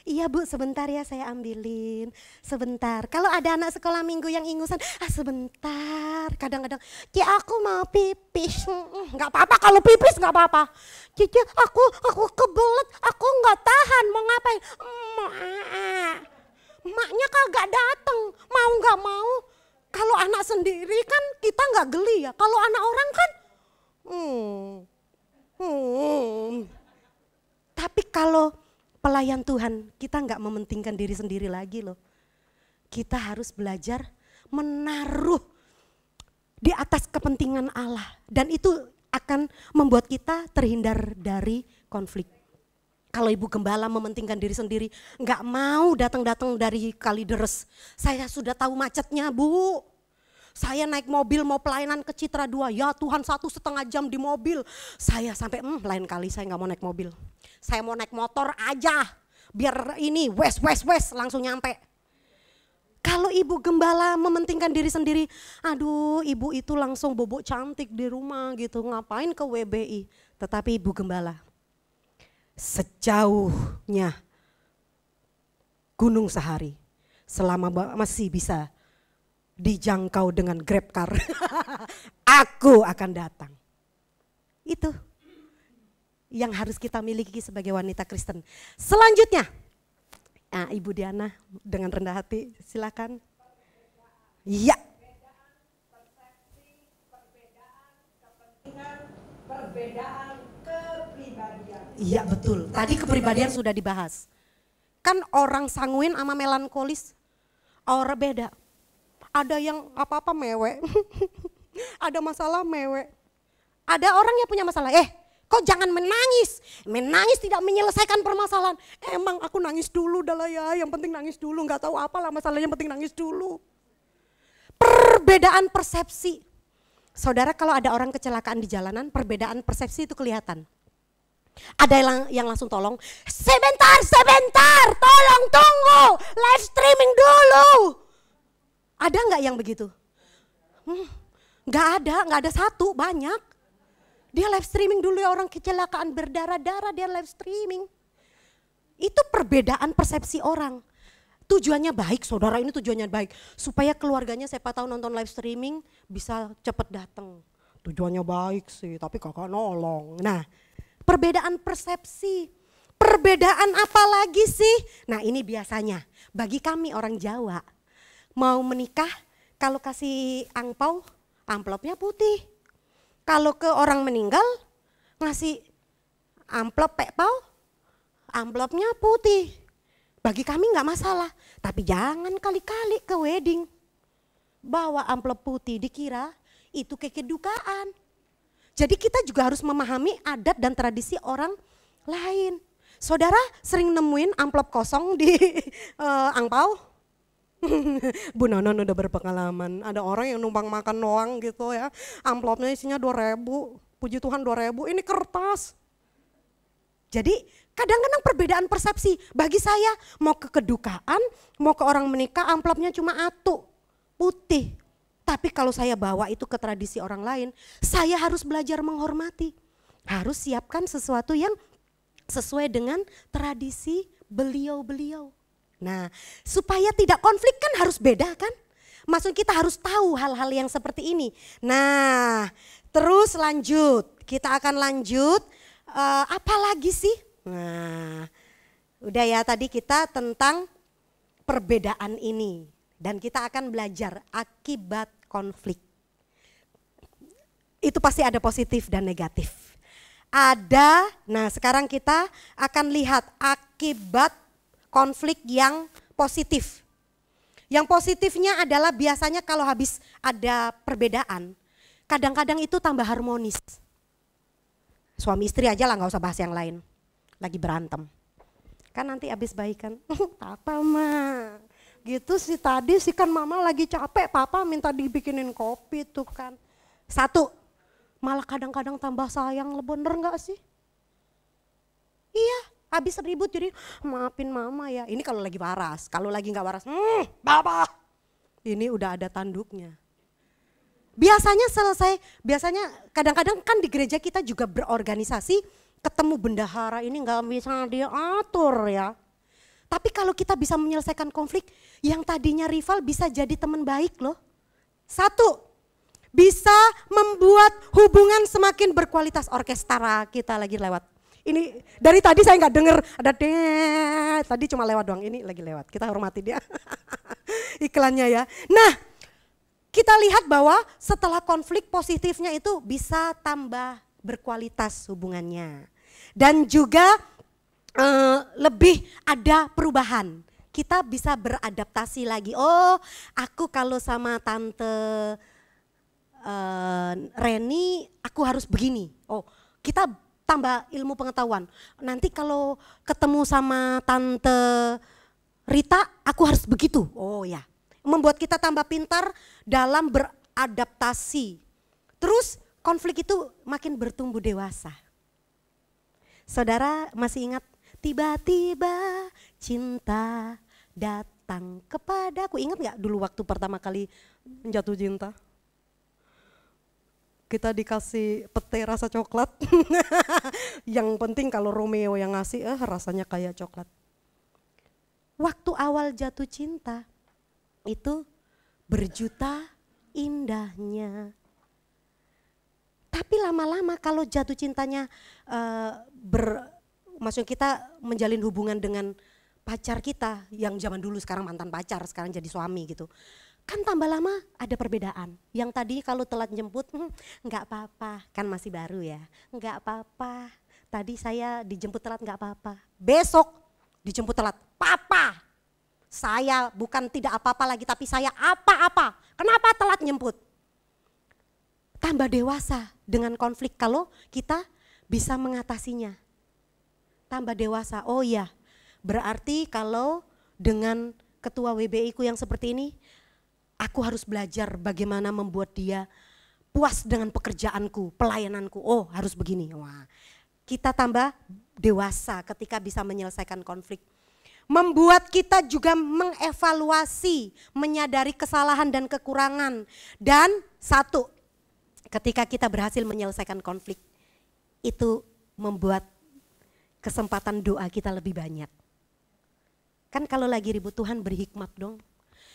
Iya Bu, sebentar ya saya ambilin, sebentar. Kalau ada anak sekolah minggu yang ingusan, sebentar. Kadang-kadang, Ci aku mau pipis, nggak apa-apa kalau pipis nggak apa-apa. Cici aku kebelet, aku nggak tahan mau ngapain. Maknya kagak dateng, mau nggak mau. Kalau anak sendiri kan kita nggak geli ya. Kalau anak orang kan, Tapi kalau pelayan Tuhan, kita nggak mementingkan diri sendiri lagi loh. Kita harus belajar menaruh di atas kepentingan Allah. Dan itu akan membuat kita terhindar dari konflik. Kalau ibu gembala mementingkan diri sendiri, nggak mau datang-datang dari Kalideres. Saya sudah tahu macetnya Bu. Saya naik mobil mau pelayanan ke Citra 2, ya Tuhan 1,5 jam di mobil. Saya sampai lain kali saya nggak mau naik mobil. Saya mau naik motor aja, biar ini wes langsung nyampe. Kalau ibu gembala mementingkan diri sendiri, aduh ibu itu langsung bobok cantik di rumah gitu, ngapain ke WBI. Tetapi ibu gembala, sejauhnya Gunung Sahari, selama masih bisa dijangkau dengan Grab car, aku akan datang. Itu yang harus kita miliki sebagai wanita Kristen. Selanjutnya, Ibu Diana dengan rendah hati silakan. Iya. Perbedaan kepribadian. Iya betul, tadi kepribadian sudah dibahas. Kan orang sanguin sama melankolis, orang beda. Ada yang apa-apa mewek, ada masalah mewek. Ada orang yang punya masalah, kok jangan menangis. Menangis tidak menyelesaikan permasalahan. Emang aku nangis dulu dah lah ya, yang penting nangis dulu. Gak tahu apalah masalahnya, yang penting nangis dulu. Perbedaan persepsi. Saudara kalau ada orang kecelakaan di jalanan, perbedaan persepsi itu kelihatan. Ada yang langsung tolong, sebentar, tolong tunggu, live streaming dulu. Ada nggak yang begitu? Nggak ada satu, banyak. Dia live streaming dulu ya, orang kecelakaan berdarah-darah dia live streaming. Itu perbedaan persepsi orang. Tujuannya baik, saudara ini tujuannya baik. Supaya keluarganya siapa tahu nonton live streaming bisa cepet datang. Tujuannya baik sih, tapi kakak nolong. Nah, perbedaan persepsi. Perbedaan apa lagi sih? Nah ini biasanya bagi kami orang Jawa. Mau menikah, kalau kasih angpau, amplopnya putih. Kalau ke orang meninggal, ngasih amplop pekpau, amplopnya putih. Bagi kami nggak masalah, tapi jangan kali-kali ke wedding. Bawa amplop putih dikira itu kekedukaan. Jadi kita juga harus memahami adat dan tradisi orang lain. Saudara sering nemuin amplop kosong di angpau? Bu Nonon udah berpengalaman, ada orang yang numpang makan doang gitu ya, amplopnya isinya 2.000, puji Tuhan 2.000, ini kertas. Jadi kadang-kadang perbedaan persepsi, bagi saya mau ke kedukaan, mau ke orang menikah amplopnya cuma atu, putih. Tapi kalau saya bawa itu ke tradisi orang lain, saya harus belajar menghormati. Harus siapkan sesuatu yang sesuai dengan tradisi beliau-beliau. Nah, supaya tidak konflik kan harus beda kan? Maksud kita harus tahu hal-hal yang seperti ini. Nah, terus lanjut. Kita akan lanjut, apa lagi sih? Nah, udah ya tadi kita tentang perbedaan ini. Dan kita akan belajar akibat konflik. Itu pasti ada positif dan negatif. Nah sekarang kita akan lihat akibat konflik yang positif. Yang positifnya adalah biasanya kalau habis ada perbedaan, kadang-kadang itu tambah harmonis. Suami istri aja lah, gak usah bahas yang lain. Lagi berantem. Kan nanti habis baikan, papa mah. Gitu sih tadi sih kan mama lagi capek, papa minta dibikinin kopi tuh kan. Satu, malah kadang-kadang tambah sayang, bener gak sih? Iya, habis ribut jadi maafin mama ya. Ini kalau lagi waras, kalau lagi gak waras, papa. Ini udah ada tanduknya. Biasanya kadang-kadang kan di gereja kita juga berorganisasi, ketemu bendahara ini gak bisa diatur ya. Tapi kalau kita bisa menyelesaikan konflik, yang tadinya rival bisa jadi teman baik loh. Satu, bisa membuat hubungan semakin berkualitas. Orkestra kita lagi lewat. Ini dari tadi saya nggak dengar ada tadi cuma lewat doang, ini lagi lewat. Kita hormati dia iklannya ya. Nah, kita lihat bahwa setelah konflik positifnya itu bisa tambah berkualitas hubungannya. Dan juga lebih ada perubahan. Kita bisa beradaptasi lagi. Oh, aku kalau sama tante Reni aku harus begini. Oh, kita tambah ilmu pengetahuan. Nanti kalau ketemu sama tante Rita aku harus begitu. Oh ya, membuat kita tambah pintar dalam beradaptasi. Terus konflik itu makin bertumbuh dewasa. Saudara masih ingat? Tiba-tiba cinta datang kepadaku. Ingat gak dulu waktu pertama kali jatuh cinta? Kita dikasih pete rasa coklat. Yang penting kalau Romeo yang ngasih, rasanya kayak coklat. Waktu awal jatuh cinta, itu berjuta indahnya. Tapi lama-lama kalau jatuh cintanya maksudnya kita menjalin hubungan dengan pacar kita yang zaman dulu sekarang mantan pacar, sekarang jadi suami gitu. Kan tambah lama ada perbedaan. Yang tadi kalau telat jemput, enggak apa-apa, kan masih baru ya. Enggak apa-apa, tadi saya dijemput telat enggak apa-apa. Besok dijemput telat, papa. Saya bukan tidak apa-apa lagi tapi saya apa-apa. Kenapa telat jemput? Tambah dewasa dengan konflik kalau kita bisa mengatasinya. Tambah dewasa, oh iya berarti kalau dengan ketua WBI ku yang seperti ini, aku harus belajar bagaimana membuat dia puas dengan pekerjaanku, pelayananku, oh harus begini. Wah, kita tambah dewasa ketika bisa menyelesaikan konflik. Membuat kita juga mengevaluasi, menyadari kesalahan dan kekurangan. Dan satu, ketika kita berhasil menyelesaikan konflik, itu membuat kesempatan doa kita lebih banyak. Kan kalau lagi ribut Tuhan beri hikmat dong.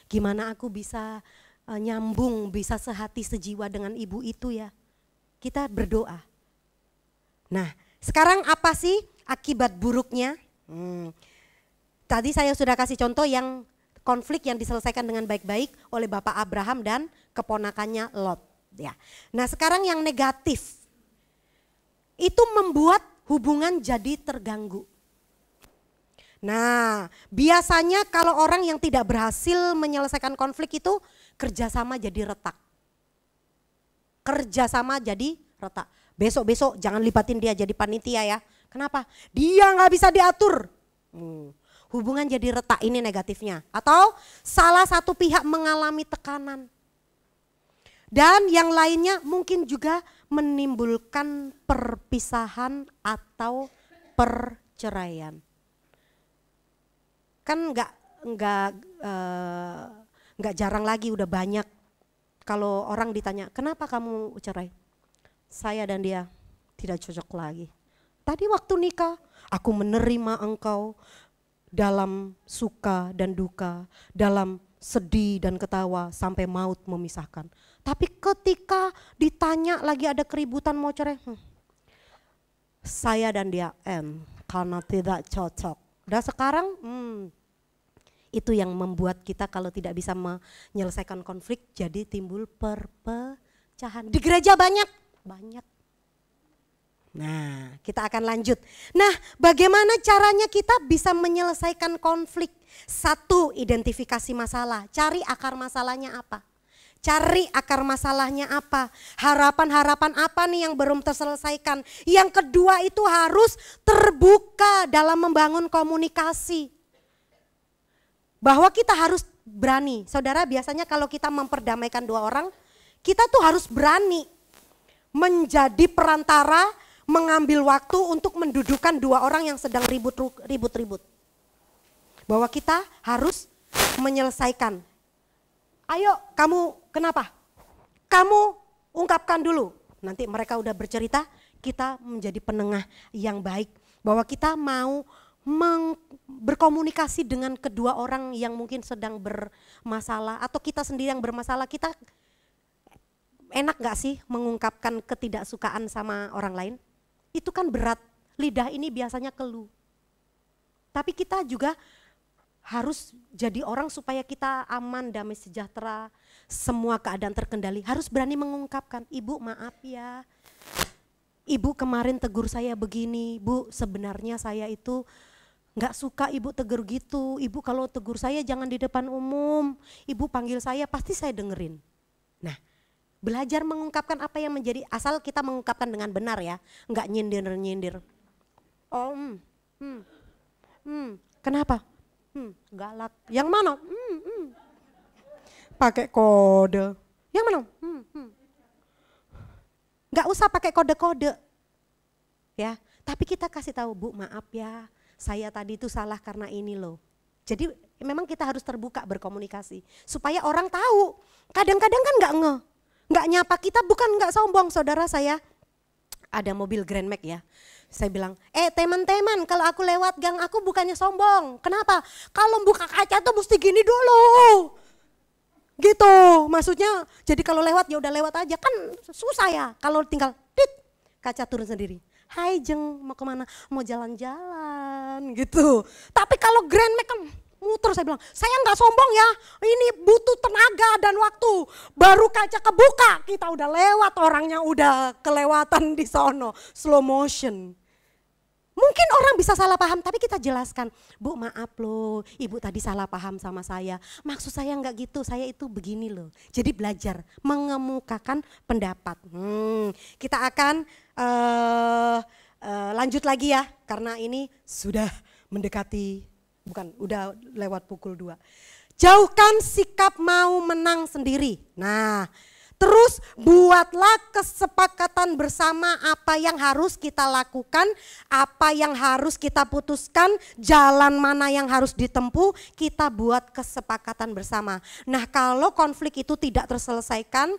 Gimana aku bisa nyambung, bisa sehati sejiwa dengan ibu itu ya. Kita berdoa. Nah sekarang apa sih akibat buruknya? Tadi saya sudah kasih contoh yang konflik yang diselesaikan dengan baik-baik oleh Bapak Abraham dan keponakannya Lot. Ya. Nah sekarang yang negatif. Itu membuat hubungan jadi terganggu. Nah, biasanya kalau orang yang tidak berhasil menyelesaikan konflik itu kerjasama jadi retak. Kerjasama jadi retak. Besok-besok jangan libatin dia jadi panitia ya. Kenapa? Dia nggak bisa diatur. Hubungan jadi retak, ini negatifnya. Atau salah satu pihak mengalami tekanan. Dan yang lainnya mungkin juga menimbulkan perpisahan atau perceraian. Kan nggak jarang lagi, udah banyak kalau orang ditanya, kenapa kamu cerai? Saya dan dia tidak cocok lagi. Tadi waktu nikah, aku menerima engkau dalam suka dan duka, dalam sedih dan ketawa sampai maut memisahkan. Tapi ketika ditanya lagi ada keributan mau cerai, saya dan dia karena tidak cocok. Dan sekarang itu yang membuat kita kalau tidak bisa menyelesaikan konflik jadi timbul perpecahan. Di gereja banyak. Nah, kita akan lanjut. Nah, bagaimana caranya kita bisa menyelesaikan konflik? Satu, identifikasi masalah. Cari akar masalahnya apa? Cari akar masalahnya apa? Harapan-harapan apa nih yang belum terselesaikan? Yang kedua itu harus terbuka dalam membangun komunikasi. Bahwa kita harus berani. Saudara, biasanya kalau kita memperdamaikan dua orang, kita tuh harus berani menjadi perantara, mengambil waktu untuk mendudukan dua orang yang sedang ribut-ribut. Bahwa kita harus menyelesaikan. Ayo, kamu kenapa? Kamu ungkapkan dulu. Nanti mereka udah bercerita, kita menjadi penengah yang baik. Bahwa kita mau berkomunikasi dengan kedua orang yang mungkin sedang bermasalah. Atau kita sendiri yang bermasalah, kita enak gak sih mengungkapkan ketidaksukaan sama orang lain? Itu kan berat, lidah ini biasanya keluh. Tapi kita juga harus jadi orang supaya kita aman, damai sejahtera, semua keadaan terkendali. Harus berani mengungkapkan, Ibu maaf ya, Ibu kemarin tegur saya begini, Bu sebenarnya saya itu gak suka Ibu tegur gitu. Ibu kalau tegur saya jangan di depan umum, Ibu panggil saya pasti saya dengerin. Nah, belajar mengungkapkan apa yang menjadi, asal kita mengungkapkan dengan benar ya, enggak nyindir-nyindir. Oh, kenapa? Galak. Yang mana? Pakai kode. Yang mana? Enggak usah pakai kode-kode. Ya, tapi kita kasih tahu, Bu, maaf ya, saya tadi itu salah karena ini loh. Jadi memang kita harus terbuka berkomunikasi supaya orang tahu. Kadang-kadang kan nggak nyapa kita, bukan nggak sombong. Saudara, saya ada mobil Grand Max ya. Saya bilang, teman-teman kalau aku lewat gang aku bukannya sombong. Kenapa? Kalau buka kaca tuh mesti gini dulu. Gitu, maksudnya jadi kalau lewat ya udah lewat aja, kan susah ya. Kalau tinggal kaca turun sendiri. Hai Jeng, mau kemana? Mau jalan-jalan gitu. Tapi kalau Grand Max kan muter, saya bilang, saya nggak sombong ya, ini butuh tenaga dan waktu. Baru kaca kebuka, kita udah lewat, orangnya udah kelewatan di sono, slow motion. Mungkin orang bisa salah paham, tapi kita jelaskan, Bu maaf loh, Ibu tadi salah paham sama saya. Maksud saya nggak gitu, saya itu begini loh. Jadi belajar mengemukakan pendapat. Kita akan lanjut lagi ya, karena ini sudah mendekati, udah lewat pukul 2. Jauhkan sikap mau menang sendiri. Nah, terus buatlah kesepakatan bersama apa yang harus kita lakukan, apa yang harus kita putuskan, jalan mana yang harus ditempuh, kita buat kesepakatan bersama. Nah, kalau konflik itu tidak terselesaikan,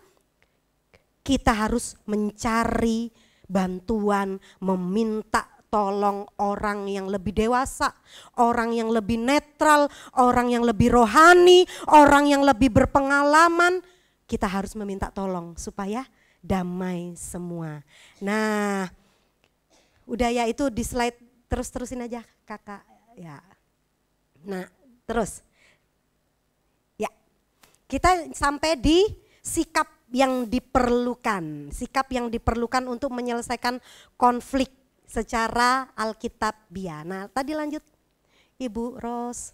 kita harus mencari bantuan, meminta tolong orang yang lebih dewasa, orang yang lebih netral, orang yang lebih rohani, orang yang lebih berpengalaman. Kita harus meminta tolong supaya damai semua. Nah, udah ya, itu di slide terusin aja kakak ya. Nah, terus ya, kita sampai di sikap yang diperlukan, untuk menyelesaikan konflik secara alkitabiah. Nah, tadi lanjut Ibu Ros.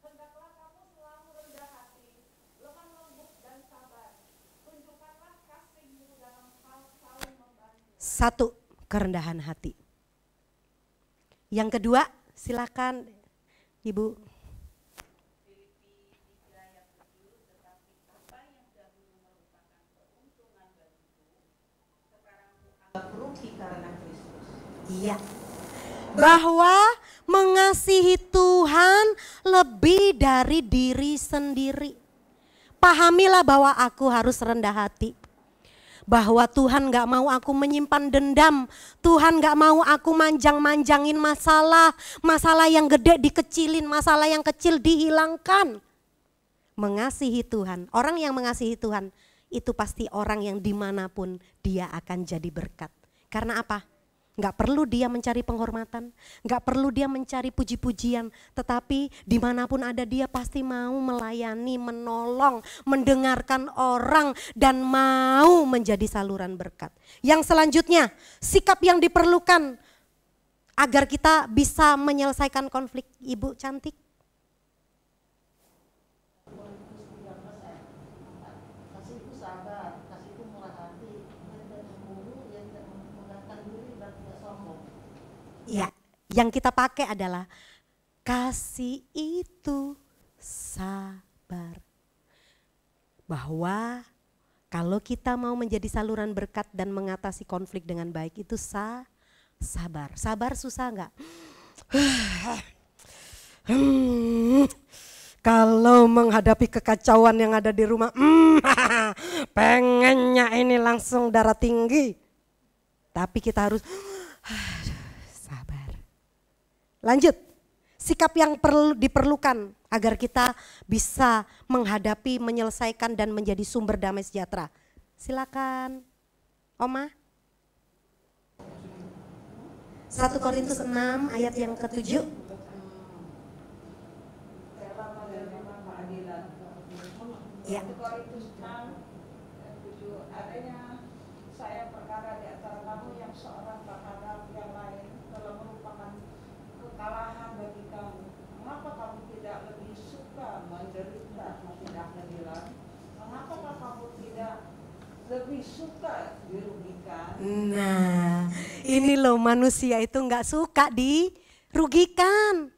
Hendaklah kamu selalu rendah hati, lemah lembut dan sabar. Tunjukkanlah Satu, kerendahan hati. Yang kedua, silakan Ibu. Iya. Bahwa mengasihi Tuhan lebih dari diri sendiri. Pahamilah bahwa aku harus rendah hati. Bahwa Tuhan gak mau aku menyimpan dendam. Tuhan gak mau aku manjang-manjangin masalah. Masalah yang gede dikecilin, masalah yang kecil dihilangkan. Mengasihi Tuhan, orang yang mengasihi Tuhan itu pasti orang yang dimanapun dia akan jadi berkat. Karena apa? Gak perlu dia mencari penghormatan, gak perlu dia mencari puji-pujian, tetapi dimanapun ada dia pasti mau melayani, menolong, mendengarkan orang, dan mau menjadi saluran berkat. Yang selanjutnya, sikap yang diperlukan agar kita bisa menyelesaikan konflik. Ibu cantik. Ya, yang kita pakai adalah kasih itu sabar. Bahwa kalau kita mau menjadi saluran berkat dan mengatasi konflik dengan baik itu sabar. Sabar susah enggak? Kalau menghadapi kekacauan yang ada di rumah, pengennya ini langsung darah tinggi. Tapi kita harus lanjut, sikap yang diperlukan agar kita bisa menghadapi, menyelesaikan dan menjadi sumber damai sejahtera. Silakan, Oma. 1 Korintus 6 ayat yang ke-7. Ya. 1 Korintus 6 ayat 7, adanya saya perkara di antara kamu yang seorang terhadap yang lain telah merupakan kekalahan bagi kamu. Mengapa kamu tidak lebih suka menderita tidak keadilan? Mengapa kamu tidak lebih suka dirugikan? Nah, ini loh manusia itu nggak suka dirugikan.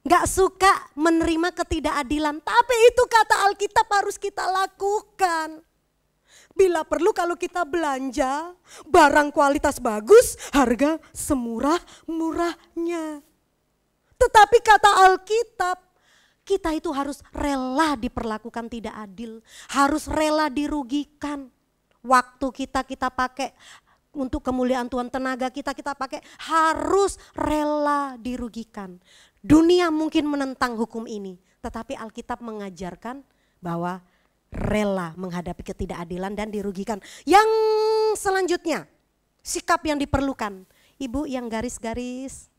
Nggak suka menerima ketidakadilan. Tapi itu kata Alkitab harus kita lakukan. Bila perlu kalau kita belanja barang kualitas bagus, harga semurah-murahnya. Tetapi kata Alkitab, kita itu harus rela diperlakukan tidak adil. Harus rela dirugikan. Waktu kita pakai untuk kemuliaan Tuhan, tenaga kita pakai, harus rela dirugikan. Dunia mungkin menentang hukum ini, tetapi Alkitab mengajarkan bahwa rela menghadapi ketidakadilan dan dirugikan. Yang selanjutnya, sikap yang diperlukan. Ibu yang garis-garis.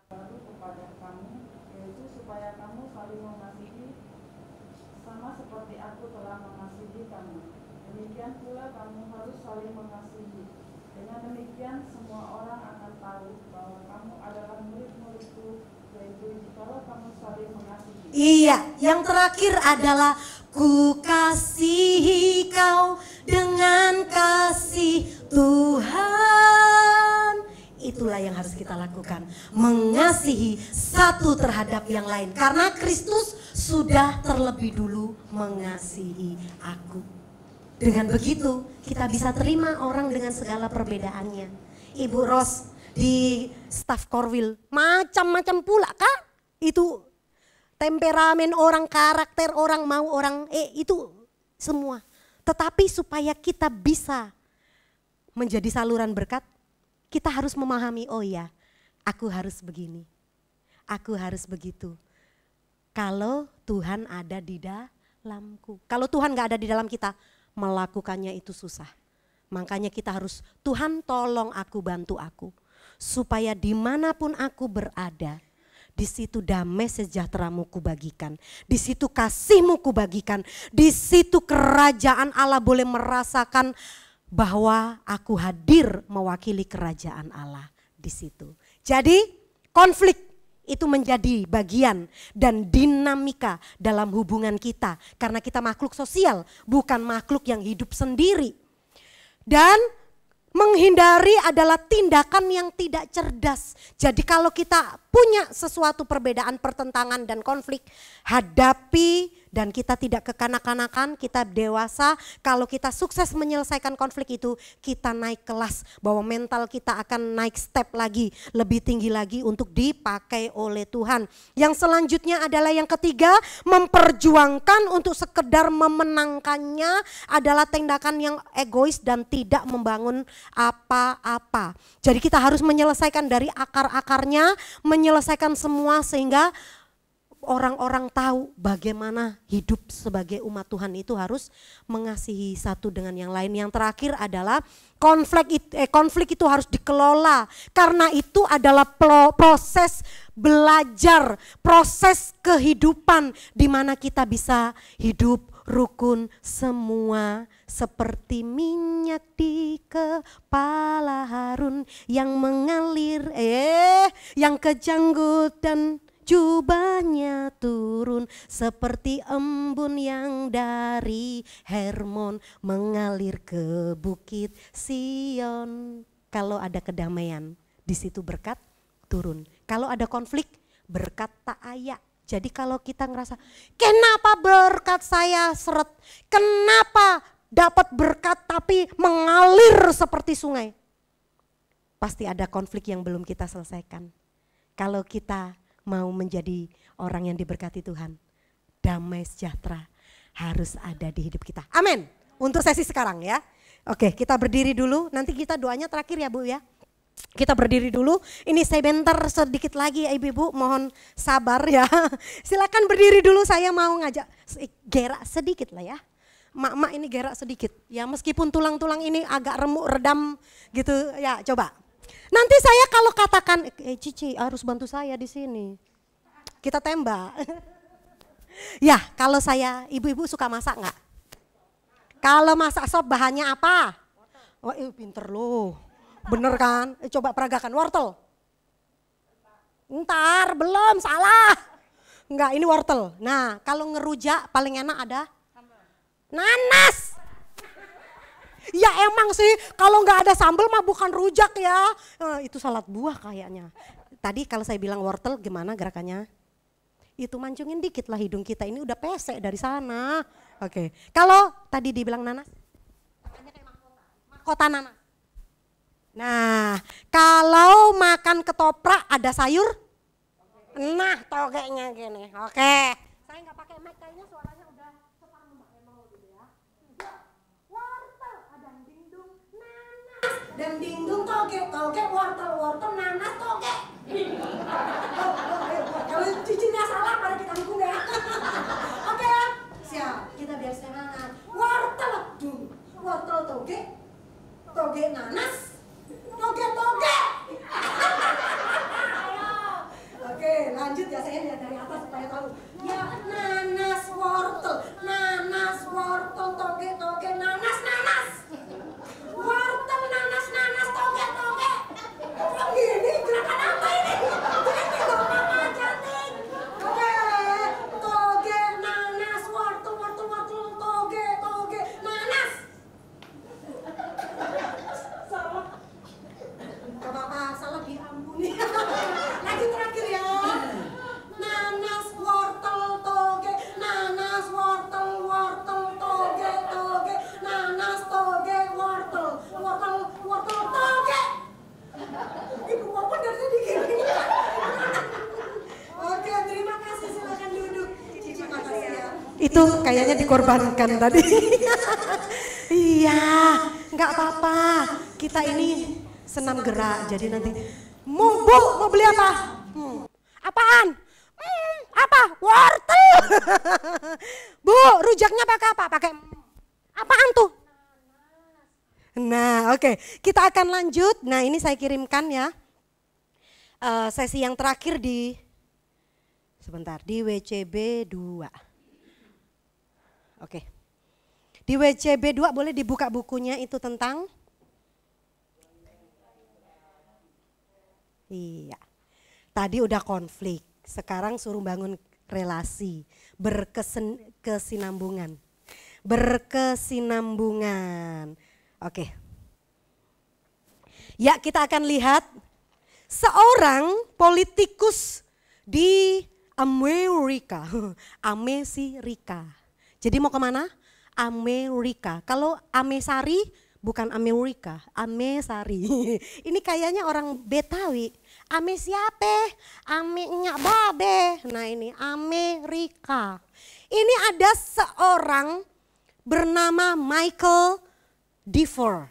Baru kepada kamu, yaitu supaya kamu saling mengasihi sama seperti aku telah mengasihi kamu. Demikian pula kamu harus saling mengasihi. Dengan demikian semua orang akan tahu bahwa kamu adalah murid-muridku, yaitu jikalau kamu saling mengasihi. Iya, yang terakhir adalah ku kasihi kau dengan kasih Tuhan. Itulah yang harus kita lakukan, mengasihi satu terhadap yang lain. Karena Kristus sudah terlebih dulu mengasihi aku. Dengan begitu kita bisa terima orang dengan segala perbedaannya. Ibu Ros di staf Korwil macam-macam pula kak. Itu temperamen orang, karakter orang, mau orang, itu semua. Tetapi supaya kita bisa menjadi saluran berkat, kita harus memahami, oh ya, aku harus begini, aku harus begitu. Kalau Tuhan ada di dalamku. Kalau Tuhan gak ada di dalam kita, melakukannya itu susah. Makanya kita harus, Tuhan tolong aku, bantu aku. Supaya dimanapun aku berada, di situ damai sejahteramu kubagikan. Di situ kasihmu kubagikan. Di situ kerajaan Allah boleh merasakan bahwa aku hadir mewakili kerajaan Allah di situ. Jadi konflik itu menjadi bagian dan dinamika dalam hubungan kita. Karena kita makhluk sosial, bukan makhluk yang hidup sendiri. Dan menghindari adalah tindakan yang tidak cerdas. Jadi kalau kita punya sesuatu perbedaan, pertentangan dan konflik, hadapi dan kita tidak kekanak-kanakan, kita dewasa. Kalau kita sukses menyelesaikan konflik itu, kita naik kelas bahwa mental kita akan naik step lagi, lebih tinggi lagi untuk dipakai oleh Tuhan. Yang selanjutnya adalah yang ketiga, memperjuangkan untuk sekedar memenangkannya adalah tindakan yang egois dan tidak membangun apa-apa. Jadi kita harus menyelesaikan dari akar-akarnya, menyelesaikan semua sehingga orang-orang tahu bagaimana hidup sebagai umat Tuhan itu harus mengasihi satu dengan yang lain. Yang terakhir adalah konflik itu harus dikelola. Karena itu adalah proses belajar, proses kehidupan di mana kita bisa hidup rukun semua seperti minyak di kepala Harun yang mengalir yang kejanggut dan jubahnya turun seperti embun yang dari Hermon mengalir ke bukit Sion. Kalau ada kedamaian, di situ berkat turun. Kalau ada konflik, berkat tak aya. Jadi kalau kita ngerasa, kenapa berkat saya seret? Kenapa dapat berkat tapi mengalir seperti sungai? Pasti ada konflik yang belum kita selesaikan. Kalau kita mau menjadi orang yang diberkati Tuhan, damai sejahtera harus ada di hidup kita. Amin. Untuk sesi sekarang ya. Oke, kita berdiri dulu. Nanti kita doanya terakhir ya Bu ya. Kita berdiri dulu. Ini saya bentar sedikit lagi ya Ibu-ibu, mohon sabar ya. Silakan berdiri dulu, saya mau ngajak gerak sedikit lah ya. Mak-mak ini gerak sedikit. Ya meskipun tulang-tulang ini agak remuk, redam gitu ya, coba. Nanti saya kalau katakan, Cici harus bantu saya di sini. Kita tembak. Ya, kalau saya, ibu-ibu suka masak nggak? Kalau masak sop bahannya apa? Oh, pinter loh. Bener kan? Coba peragakan wortel. Ntar, belum, salah. Enggak, ini wortel. Nah, kalau ngerujak paling enak ada nanas. Ya emang sih kalau nggak ada sambal mah bukan rujak ya. Itu salad buah kayaknya. Tadi kalau saya bilang wortel gimana gerakannya? Itu mancungin dikit lah hidung kita, ini udah pesek dari sana. Oke. Kalau tadi dibilang nanas? Makanya kayak mahkota nanas. Nah kalau makan ketoprak ada sayur? Nah togenya gini. Oke. Saya nggak pakai mic kayaknya suaranya udah separuh Mbak Emel gitu ya. Dan dingdung toge wortel nanas toge. Kalau cicinya salah pada kita dukung ya. Oke ya, siap. Kita biar semangat. Wortel toge nanas, toge. Oke, lanjut ya, saya lihat dari atas supaya tahu. Ya nanas wortel toge nanas. Wortel nanas toge. Kok gini gerakan apa ini? Ini dong mama cantik. Oke, toge nanas wortel toge nanas. Salah. Gak apa-apa, salah diampuni. Lagi terakhir ya. Nanas wortel toge nanas wortel toge nanas toge wortel toge. Ibu maupun dari tadi gini. Oke, terima kasih, silakan duduk. Cici makasih ya. Itu kayaknya dikorbankan tadi. Iya, nggak apa-apa. Kita ini senam gerak, jadi nanti mau beli apa? Apaan? Apa? Wortel. Bu, rujaknya pakai apa? Pakai apaan tuh? Nah, oke. Kita akan lanjut. Nah, ini saya kirimkan ya. Sesi yang terakhir di WCB 2. Oke. Di WCB 2 boleh dibuka bukunya itu tentang Iya. Tadi udah konflik, sekarang suruh bangun relasi, berkesinambungan. Berkesinambungan. Oke. Ya, kita akan lihat seorang politikus di Amerika. Amerika. Jadi mau kemana? Amerika. Kalau Amesari bukan Amerika, Amesari. Ini kayaknya orang Betawi. Ame siapa? Ame nya babe. Nah ini Amerika. Ini ada seorang bernama Michael Deaver.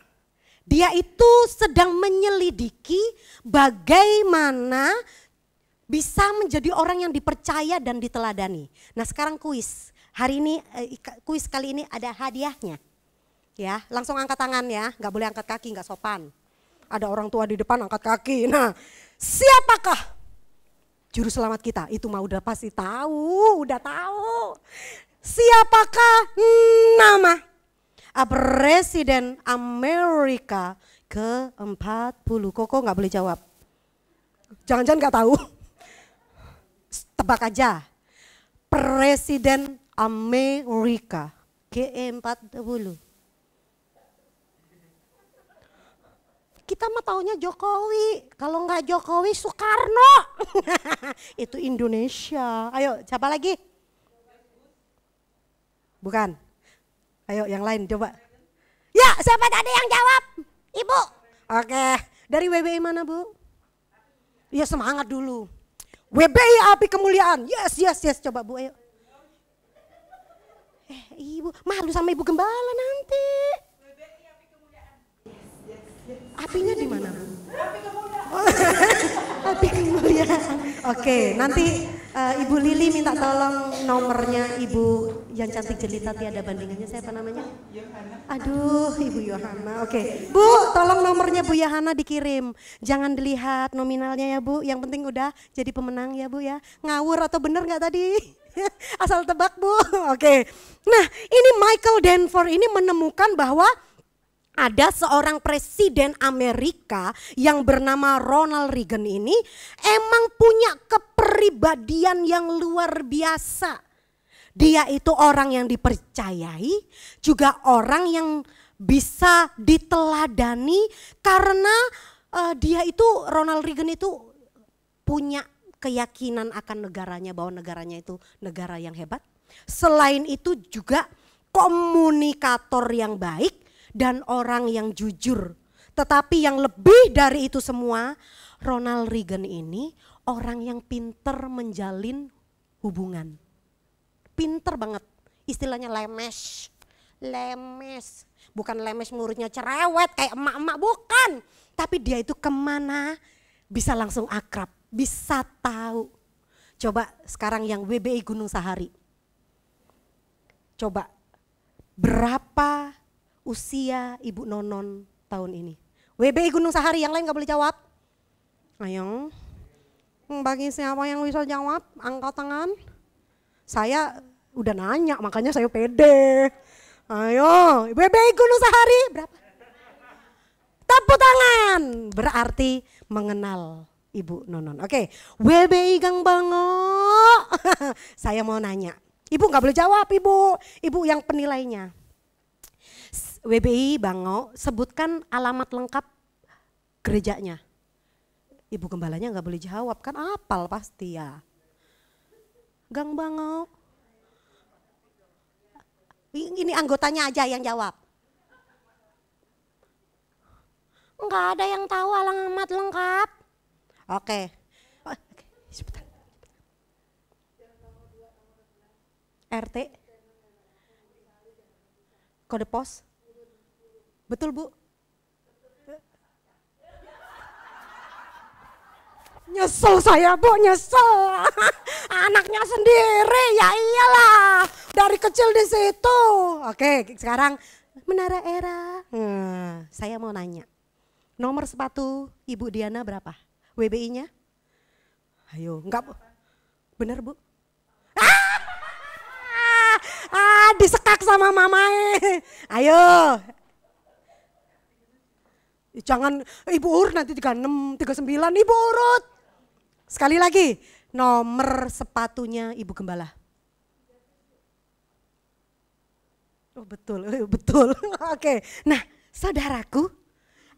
Dia itu sedang menyelidiki bagaimana bisa menjadi orang yang dipercaya dan diteladani. Nah sekarang kuis. Hari ini kuis kali ini ada hadiahnya. Ya, langsung angkat tangan ya, nggak boleh angkat kaki, nggak sopan. Ada orang tua di depan angkat kaki. Nah, siapakah juru selamat kita? Itu mah udah pasti tahu, udah tahu. Siapakah nama Presiden Amerika ke-40? Koko nggak boleh jawab. Jangan-jangan nggak tahu. Tebak aja. Presiden Amerika ke-40. Kita mah taunya Jokowi, kalau nggak Jokowi Soekarno. Itu Indonesia. Ayo, siapa lagi? Bukan. Ayo yang lain coba. Ya, siapa tadi yang jawab? Ibu. Oke, dari WBI mana Bu? Ya semangat dulu. WBI Api Kemuliaan. Yes, yes, yes. Coba Bu, ayo. Ibu, malu sama Ibu Gembala nanti. Apinya di mana? Api Kemuliaan. Oke, nanti Ibu Lili minta tolong nomornya Ibu yang cantik jelita tiada bandingannya. Siapa namanya? Aduh, Ibu Yohana. Oke, Bu, tolong nomornya Bu Yohana dikirim. Jangan dilihat nominalnya ya Bu. Yang penting udah jadi pemenang ya Bu ya. Ngawur atau bener nggak tadi? Asal tebak Bu. Oke. Nah, ini Michael Deaver ini menemukan bahwa ada seorang presiden Amerika yang bernama Ronald Reagan ini emang punya kepribadian yang luar biasa. Dia itu orang yang dipercayai, juga orang yang bisa diteladani karena dia itu Ronald Reagan itu punya keyakinan akan negaranya bahwa negaranya itu negara yang hebat. Selain itu juga komunikator yang baik dan orang yang jujur. Tetapi yang lebih dari itu semua, Ronald Reagan ini orang yang pinter menjalin hubungan. Pinter banget, istilahnya lemes. Lemes, bukan lemes mulutnya cerewet kayak emak-emak, bukan. Tapi dia itu kemana bisa langsung akrab, bisa tahu. Coba sekarang yang WBI Gunung Sahari. Coba berapa usia Ibu Nonon tahun ini? WBI Gunung Sahari, yang lain gak boleh jawab. Ayo, bagi siapa yang bisa jawab, angkat tangan. Saya udah nanya, makanya saya pede. Ayo, WBI Gunung Sahari berapa? Tepuk tangan, berarti mengenal Ibu Nonon. Oke, WBI Gang Bango. Saya mau nanya, Ibu gak boleh jawab Ibu, Ibu yang penilainya. WBI Bango, sebutkan alamat lengkap gerejanya. Ibu Gembalanya nggak boleh jawab, kan apal pasti ya. Gang Bango. Ini anggotanya aja yang jawab. Nggak ada yang tahu alamat lengkap. Oke. Sebentar. RT. Kode pos. Betul Bu? Nyesel saya Bu, nyesel. Anaknya sendiri, ya iyalah. Dari kecil di situ. Oke, sekarang Menara Era. Saya mau nanya. Nomor sepatu Ibu Diana berapa? WBI-nya? Ayo, enggak bener Bu? Disekak sama mamae. Ayo. Jangan Ibu urut nanti 36, 39, Ibu urut. Sekali lagi, nomor sepatunya Ibu Gembala. Oh betul, betul. Oke, nah saudaraku,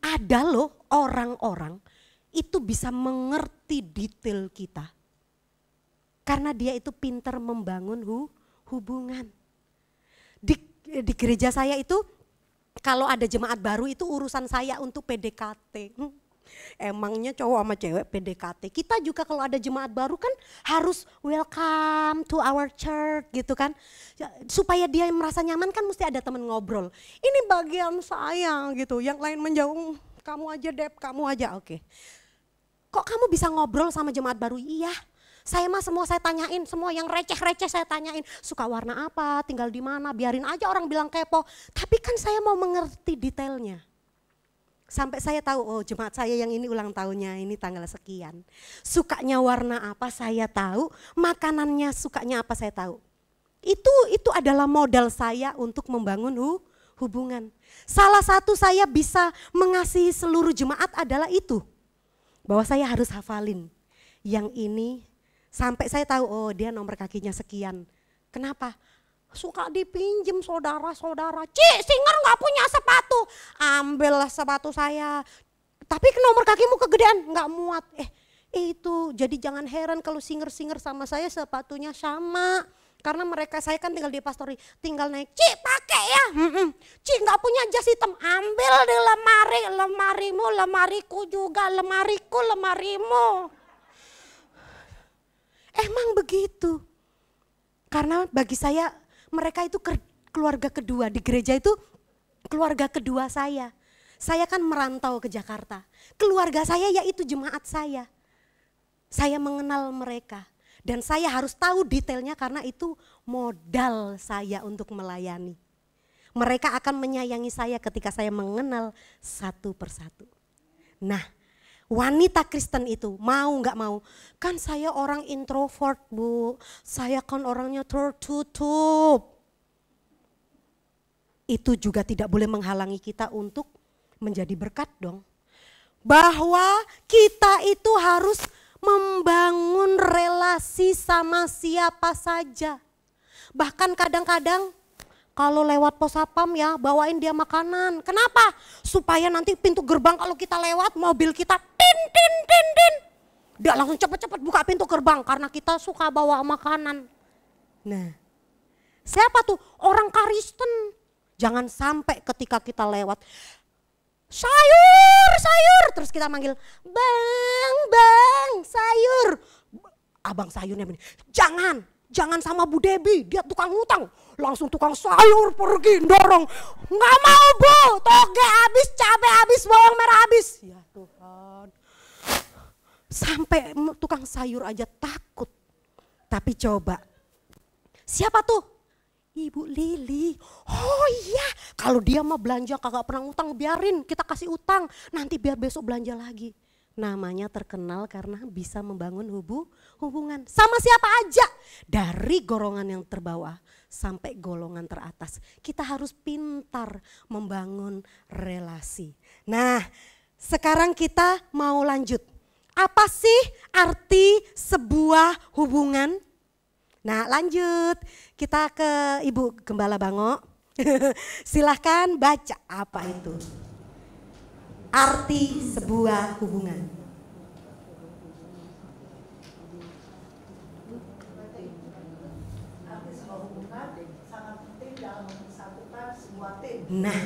ada loh orang-orang itu bisa mengerti detail kita. Karena dia itu pintar membangun hubungan. Di gereja saya itu kalau ada jemaat baru itu urusan saya untuk PDKT. Emangnya cowok sama cewek PDKT. Kita juga kalau ada jemaat baru kan harus welcome to our church gitu kan. Supaya dia merasa nyaman kan mesti ada teman ngobrol. Ini bagian saya gitu, yang lain menjauh, kamu aja Dep, kamu aja, oke. Kok kamu bisa ngobrol sama jemaat baru? Iya. Saya mah semua saya tanyain, semua yang receh-receh saya tanyain. Suka warna apa, tinggal di mana, biarin aja orang bilang kepo. Tapi kan saya mau mengerti detailnya. Sampai saya tahu, oh jemaat saya yang ini ulang tahunnya, ini tanggal sekian. Sukanya warna apa saya tahu, makanannya sukanya apa saya tahu. Itu adalah modal saya untuk membangun hubungan. Salah satu saya bisa mengasihi seluruh jemaat adalah itu. Bahwa saya harus hafalin yang ini. Sampai saya tahu, oh dia nomor kakinya sekian. Kenapa? Suka dipinjem saudara-saudara. Cik, Singer gak punya sepatu. Ambillah sepatu saya. Tapi nomor kakimu kegedean, gak muat. Itu jadi jangan heran kalau Singer sama saya sepatunya sama. Karena saya kan tinggal di pastori, tinggal naik. Cik pakai ya. Cik gak punya jas hitam. Ambil di lemari, lemarimu, lemariku juga, lemariku, lemarimu. Emang begitu. Karena bagi saya mereka itu keluarga kedua. Di gereja itu keluarga kedua saya. Saya kan merantau ke Jakarta. Keluarga saya yaitu jemaat saya. Saya mengenal mereka. Dan saya harus tahu detailnya karena itu modal saya untuk melayani. Mereka akan menyayangi saya ketika saya mengenal satu persatu. Nah, wanita Kristen itu mau gak mau, kan saya orang introvert Bu, saya kan orangnya tertutup. Itu juga tidak boleh menghalangi kita untuk menjadi berkat dong. Bahwa kita itu harus membangun relasi sama siapa saja. Bahkan kadang-kadang kalau lewat pos satpam ya bawain dia makanan. Kenapa? Supaya nanti pintu gerbang kalau kita lewat mobil kita tin. Dia langsung cepet-cepet buka pintu gerbang karena kita suka bawa makanan. Nah, siapa tuh? Orang Kristen. Jangan sampai ketika kita lewat, sayur. Terus kita manggil, bang, sayur. Abang sayurnya begini, jangan sama Bu Debi, dia tukang ngutang. Langsung tukang sayur pergi dorong. Nggak mau Bu, toge habis, cabai habis, bawang merah habis. Ya Tuhan. Sampai tukang sayur aja takut. Tapi coba, siapa tuh? Ibu Lili. Oh iya, kalau dia mah belanja kagak pernah ngutang, biarin kita kasih utang. Nanti biar besok belanja lagi. Namanya terkenal karena bisa membangun hubungan. Sama siapa aja. Dari golongan yang terbawah sampai golongan teratas. Kita harus pintar membangun relasi. Nah, sekarang kita mau lanjut. Apa sih arti sebuah hubungan? Nah lanjut, kita ke Ibu Gembala Bango. Silahkan baca apa itu. Arti sebuah hubungan. Arti sebuah hubungan sangat penting dalam mempersatukan sebuah tim. Nah,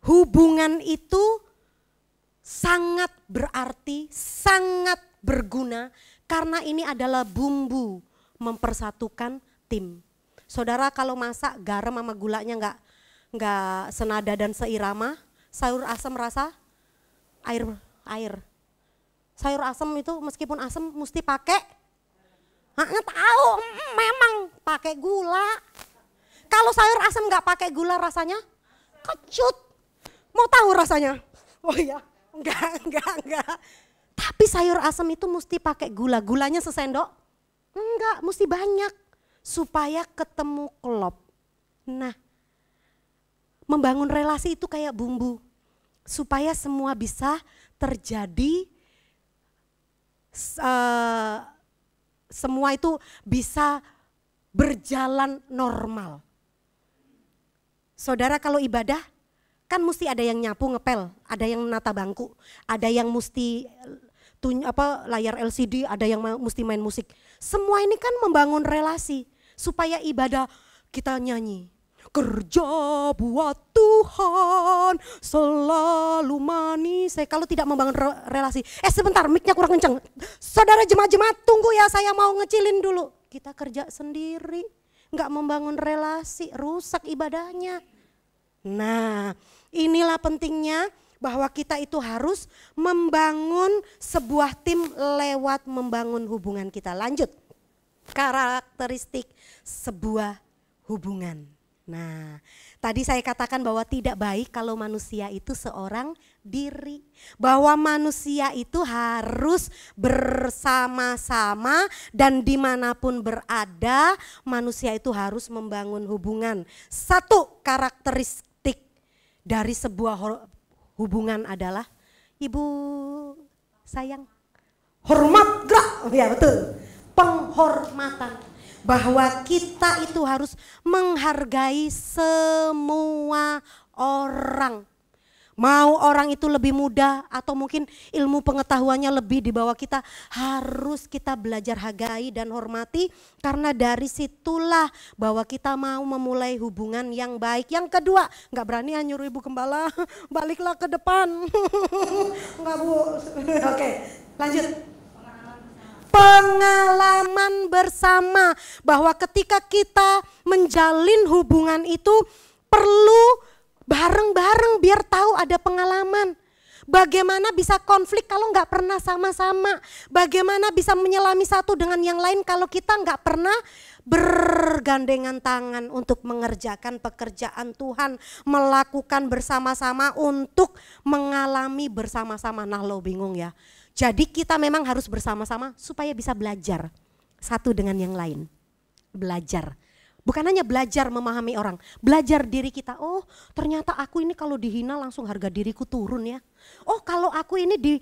hubungan itu sangat berarti, sangat berguna karena ini adalah bumbu mempersatukan tim. Saudara kalau masak garam sama gulanya nggak senada dan seirama, sayur asam rasa air. Sayur asam itu meskipun asam mesti pakai, tahu memang pakai gula. Kalau sayur asam nggak pakai gula rasanya kecut. Mau tahu rasanya? Oh iya, enggak. Tapi sayur asam itu mesti pakai gula. Gulanya sesendok? Enggak, mesti banyak supaya ketemu klop. Nah, membangun relasi itu kayak bumbu supaya semua bisa terjadi semua itu bisa berjalan normal. Saudara kalau ibadah kan mesti ada yang nyapu ngepel, ada yang nata bangku, ada yang mesti layar LCD, ada yang mesti main musik. Semua ini kan membangun relasi supaya ibadah kita nyanyi. Kerja buat Tuhan selalu manis. Kalau tidak membangun relasi, sebentar mic-nya kurang kencang. Saudara jemaat-jemaat tunggu ya, saya mau ngecilin dulu. Kita kerja sendiri, nggak membangun relasi, rusak ibadahnya. Nah, inilah pentingnya bahwa kita itu harus membangun sebuah tim lewat membangun hubungan kita. Lanjut, karakteristik sebuah hubungan. Nah, tadi saya katakan bahwa tidak baik kalau manusia itu seorang diri. Bahwa manusia itu harus bersama-sama dan dimanapun berada, manusia itu harus membangun hubungan. Satu karakteristik dari sebuah hubungan adalah, Ibu sayang, hormat gerak, ya betul, penghormatan. Bahwa kita itu harus menghargai semua orang. Mau orang itu lebih muda atau mungkin ilmu pengetahuannya lebih di bawah kita, harus kita belajar hargai dan hormati, karena dari situlah bahwa kita mau memulai hubungan yang baik. Yang kedua, nggak berani nyuruh Ibu Gembala baliklah ke depan. Enggak Bu. Oke, lanjut. Pengalaman bersama, bahwa ketika kita menjalin hubungan itu perlu bareng-bareng biar tahu ada pengalaman. Bagaimana bisa konflik kalau nggak pernah sama-sama? Bagaimana bisa menyelami satu dengan yang lain kalau kita nggak pernah bergandengan tangan untuk mengerjakan pekerjaan Tuhan, melakukan bersama-sama untuk mengalami bersama-sama. Nah lo bingung ya. Jadi kita memang harus bersama-sama supaya bisa belajar satu dengan yang lain. Belajar. Bukan hanya belajar memahami orang, belajar diri kita. Oh ternyata aku ini kalau dihina langsung harga diriku turun ya. Oh kalau aku ini di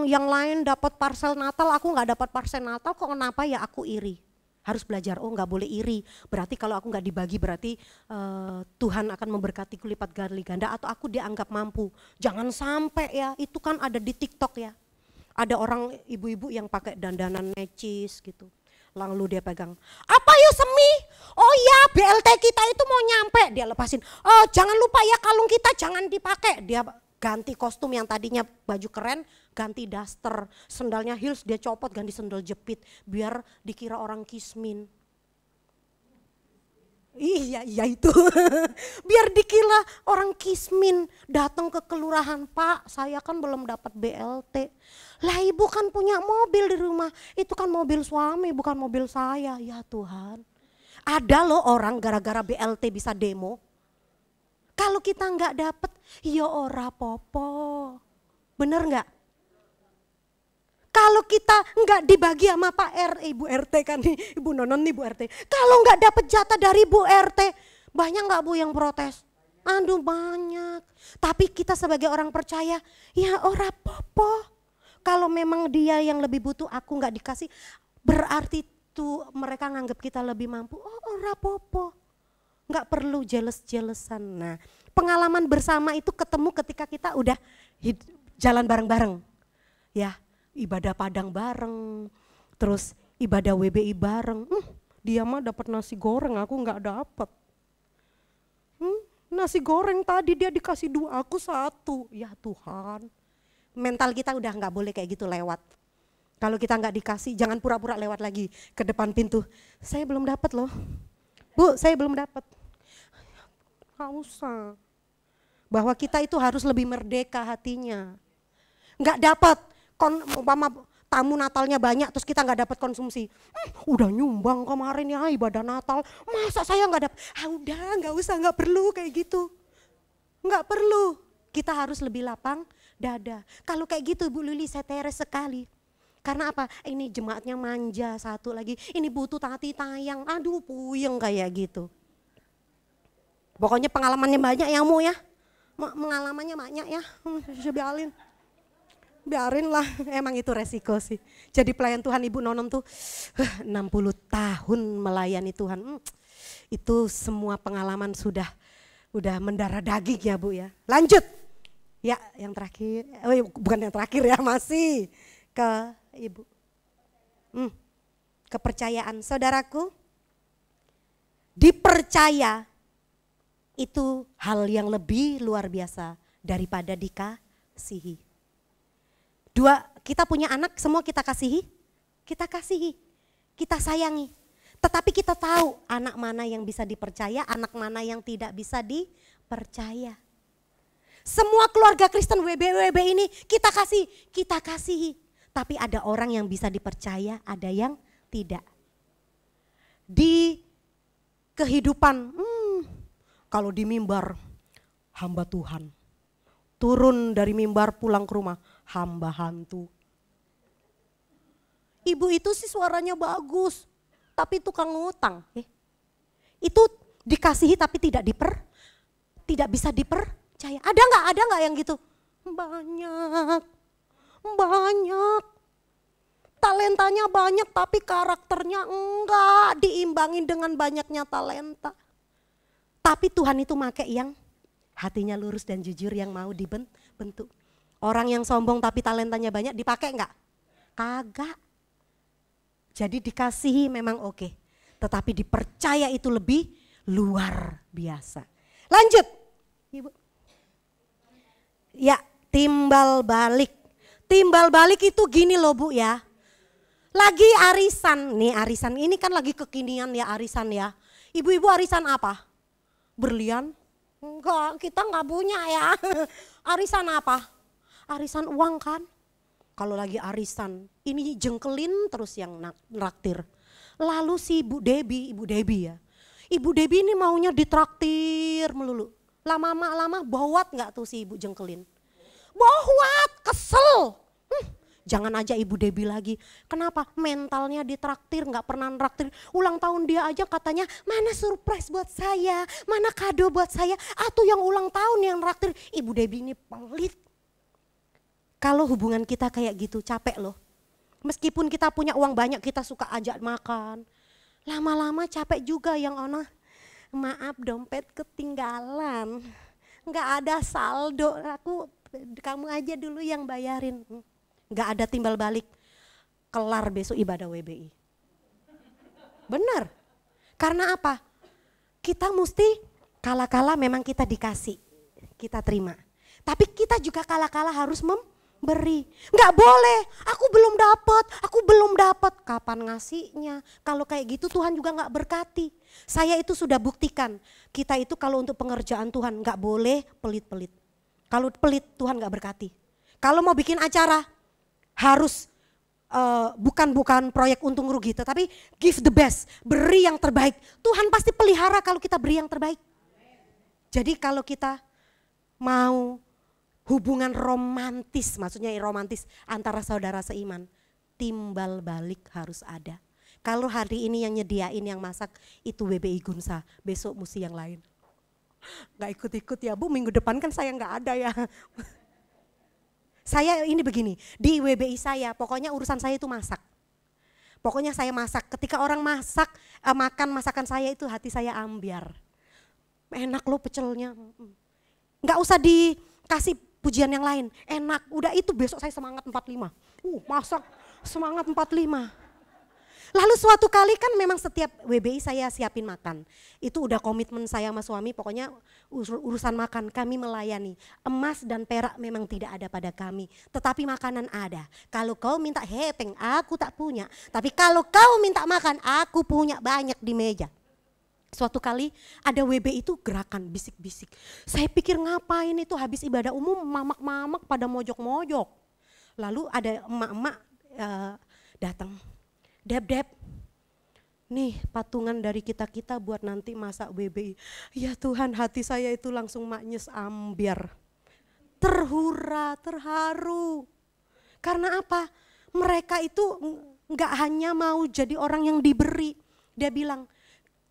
yang lain dapat parcel Natal, aku gak dapat parcel Natal, kok kenapa ya aku iri. Harus belajar, oh gak boleh iri. Berarti kalau aku gak dibagi berarti Tuhan akan memberkatiku lipat kali ganda, atau aku dianggap mampu. Jangan sampai ya, itu kan ada di TikTok ya. Ada orang ibu-ibu yang pakai dandanan necis gitu. Lalu dia pegang, apa yuk Semi? Oh ya BLT kita itu mau nyampe. Dia lepasin, oh jangan lupa ya kalung kita jangan dipakai. Dia ganti kostum yang tadinya baju keren, ganti daster. Sendalnya heels dia copot ganti sendal jepit. Biar dikira orang kismin. Iya itu. Biar dikira orang kismin, datang ke kelurahan, Pak saya kan belum dapat BLT. Lah ibu kan punya mobil di rumah, itu kan mobil suami bukan mobil saya. Ya Tuhan, ada loh orang gara-gara BLT bisa demo. Kalau kita nggak dapat, ya ora popo, bener nggak? Kalau kita nggak dibagi sama Pak Ibu RT kan nih, Ibu Nonon nih Bu RT. Kalau nggak dapat jatah dari Bu RT, banyak nggak Bu yang protes? Aduh banyak. Tapi kita sebagai orang percaya, ya ora popo. Kalau memang dia yang lebih butuh, aku nggak dikasih, berarti tuh mereka nganggap kita lebih mampu. Oh ora popo. Nggak perlu jealous-jealousan. Nah, pengalaman bersama itu ketemu ketika kita udah jalan bareng-bareng. Ya. Ibadah padang bareng, terus ibadah WBI bareng. Dia mah dapat nasi goreng, aku nggak dapat. Nasi goreng tadi dia dikasih 2, aku 1. Ya Tuhan, mental kita udah nggak boleh kayak gitu lewat. Kalau kita nggak dikasih, jangan pura-pura lewat lagi ke depan pintu. Saya belum dapat loh, Bu, saya belum dapat. Nggak usah. Bahwa kita itu harus lebih merdeka hatinya. Nggak dapat. Umpama tamu Natalnya banyak terus kita nggak dapat konsumsi, udah nyumbang kemarin ya ibadah Natal, masa saya nggak dapat? Udah nggak usah, nggak perlu kayak gitu, nggak perlu. Kita harus lebih lapang dada. Kalau kayak gitu Bu Lili saya teres sekali. Karena apa? Ini jemaatnya manja, satu lagi ini butuh tati tayang, aduh puyeng kayak gitu. Pokoknya pengalamannya banyak ya Mu ya, pengalamannya banyak ya, bialin. biarinlah, emang itu resiko sih. Jadi pelayan Tuhan Ibu Nonom tuh 60 tahun melayani Tuhan. Itu semua pengalaman sudah mendarah daging ya Bu ya. Lanjut. Ya yang terakhir, bukan yang terakhir ya, masih ke Ibu. Kepercayaan saudaraku, dipercaya itu hal yang lebih luar biasa daripada dikasihi. Kita punya anak, semua kita kasihi, kita sayangi. Tetapi kita tahu anak mana yang bisa dipercaya, anak mana yang tidak bisa dipercaya. Semua keluarga Kristen WB ini kita kasihi. Tapi ada orang yang bisa dipercaya, ada yang tidak. Di kehidupan, kalau di mimbar hamba Tuhan, turun dari mimbar pulang ke rumah hamba hantu. Ibu itu sih suaranya bagus, tapi tukang ngutang. Itu dikasihi tapi tidak bisa dipercaya. Ada nggak yang gitu? Banyak. Talentanya banyak tapi karakternya enggak diimbangin dengan banyaknya talenta. Tapi Tuhan itu make yang hatinya lurus dan jujur, yang mau dibentuk. Orang yang sombong tapi talentanya banyak dipakai enggak? Kagak. Jadi dikasihi memang oke, tetapi dipercaya itu lebih luar biasa. Lanjut, Ibu. Ya, timbal balik. Timbal balik itu gini loh Bu ya. Lagi arisan, nih arisan ini kan lagi kekinian ya arisan ya. Ibu-ibu arisan apa? Berlian? Enggak, kita enggak punya ya. Arisan apa? Arisan uang kan? Kalau lagi arisan, ini jengkelin terus yang nraktir. Lalu si Ibu Debbie ya. Ibu Debbie ini maunya ditraktir melulu. Lama-lama bawat enggak tuh si Ibu jengkelin? Bawat, kesel. Jangan aja Ibu Debbie lagi. Kenapa? Mentalnya ditraktir, enggak pernah nraktir. Ulang tahun dia aja katanya, mana surprise buat saya, mana kado buat saya. Atau yang ulang tahun yang nraktir. Ibu Debbie ini pelit. Kalau hubungan kita kayak gitu capek loh. Meskipun kita punya uang banyak, kita suka ajak makan. Lama-lama capek juga yang maaf dompet ketinggalan. Enggak ada saldo, kamu aja dulu yang bayarin. Enggak ada timbal balik. Kelar besok ibadah WBI. Benar. Karena apa? Kita mesti kala-kala memang kita dikasih, kita terima. Tapi kita juga kala-kala harus memberi. Enggak boleh, aku belum dapat. Kapan ngasihnya? Kalau kayak gitu Tuhan juga enggak berkati. Saya itu sudah buktikan, kita itu kalau untuk pengerjaan Tuhan enggak boleh pelit-pelit. Kalau pelit Tuhan enggak berkati. Kalau mau bikin acara harus bukan proyek untung rugi, tetapi give the best, beri yang terbaik. Tuhan pasti pelihara kalau kita beri yang terbaik. Jadi kalau kita mau hubungan romantis, maksudnya romantis antara saudara seiman, timbal balik harus ada. Kalau hari ini yang nyediain, yang masak itu WBI Gunsa, besok mesti yang lain. Gak ikut-ikut ya Bu, minggu depan kan saya gak ada ya. Saya ini begini, di WBI saya pokoknya urusan saya itu masak. Pokoknya saya masak, ketika orang masak, makan masakan saya itu hati saya ambiar. Enak loh pecelnya. Gak usah dikasih pujian yang lain, enak. Udah itu besok saya semangat 45. Masak semangat 45. Lalu suatu kali kan memang setiap WBI saya siapin makan. Itu udah komitmen saya sama suami, pokoknya urusan makan kami melayani. Emas dan perak memang tidak ada pada kami, tetapi makanan ada. Kalau kau minta hepeng, aku tak punya. Tapi kalau kau minta makan, aku punya banyak di meja. Suatu kali ada WBI itu gerakan bisik-bisik. Saya pikir ngapain itu habis ibadah umum mamak-mamak pada mojok-mojok. Lalu ada emak-emak datang. Deb, nih patungan dari kita-kita buat nanti masak WBI. Ya Tuhan, hati saya itu langsung maknyes ambiar. Terhura, terharu. Karena apa? Mereka itu enggak hanya mau jadi orang yang diberi. Dia bilang,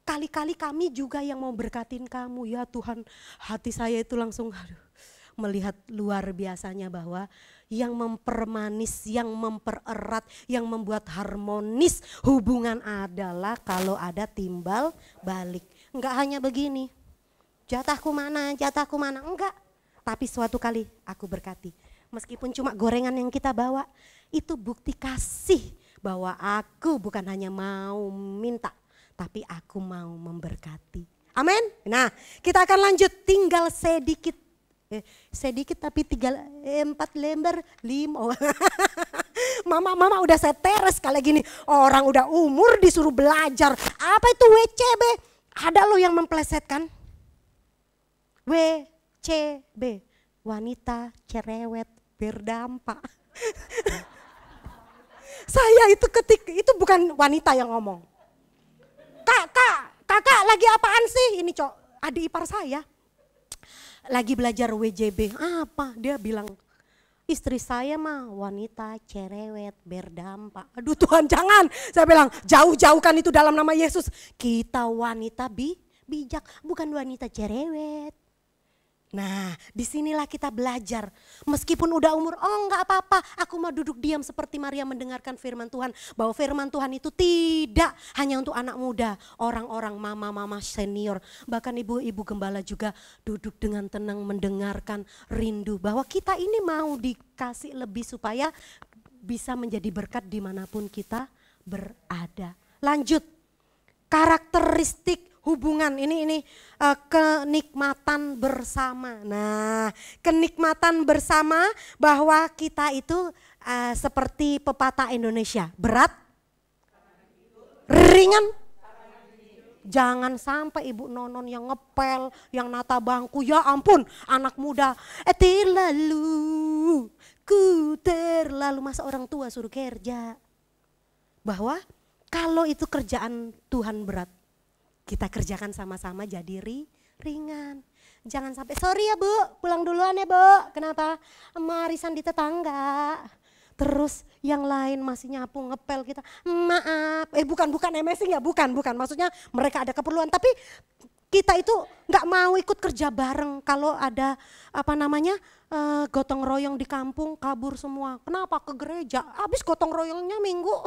kali-kali kami juga yang mau berkatin kamu. Ya Tuhan, hati saya itu langsung melihat luar biasanya bahwa yang mempermanis, yang mempererat, yang membuat harmonis hubungan adalah kalau ada timbal balik. Enggak hanya begini, jatahku mana, enggak. Tapi suatu kali aku berkati, meskipun cuma gorengan yang kita bawa, itu bukti kasih bahwa aku bukan hanya mau minta, tapi aku mau memberkati. Amin. Nah, kita akan lanjut, tinggal sedikit tapi 4 lembar 5. Mama udah seteres kayak gini. Orang udah umur disuruh belajar. Apa itu WCB? Ada lo yang memplesetkan. WCB, wanita cerewet berdampak. Saya itu itu bukan wanita yang ngomong. Kakak lagi apaan sih? Ini adik ipar saya. Lagi belajar WJB. Apa? Dia bilang, istri saya mah wanita cerewet berdampak. Aduh Tuhan jangan. Saya bilang jauh-jauhkan itu dalam nama Yesus. Kita wanita bijak, bukan wanita cerewet. Nah, disinilah kita belajar. Meskipun udah umur, enggak apa-apa. Aku mau duduk diam seperti Maria mendengarkan firman Tuhan. Bahwa firman Tuhan itu tidak hanya untuk anak muda. Orang-orang mama-mama senior. Bahkan ibu-ibu gembala juga duduk dengan tenang mendengarkan, rindu. Bahwa kita ini mau dikasih lebih supaya bisa menjadi berkat dimanapun kita berada. Lanjut, karakteristik hubungan ini kenikmatan bersama. Nah, kenikmatan bersama bahwa kita itu seperti pepatah Indonesia, berat, ringan. Jangan sampai ibu nonon yang ngepel, yang nata bangku, ya ampun anak muda. Terlalu masa orang tua suruh kerja. Bahwa kalau itu kerjaan Tuhan berat, kita kerjakan sama-sama jadi ringan. Jangan sampai, sorry ya Bu, pulang duluan ya Bu. Kenapa? Arisan di tetangga. Terus yang lain masih nyapu ngepel kita. Maaf, bukan MSing ya, bukan. Maksudnya mereka ada keperluan. Tapi kita itu nggak mau ikut kerja bareng kalau ada gotong royong di kampung kabur semua. Kenapa? Ke gereja. Habis gotong royongnya minggu.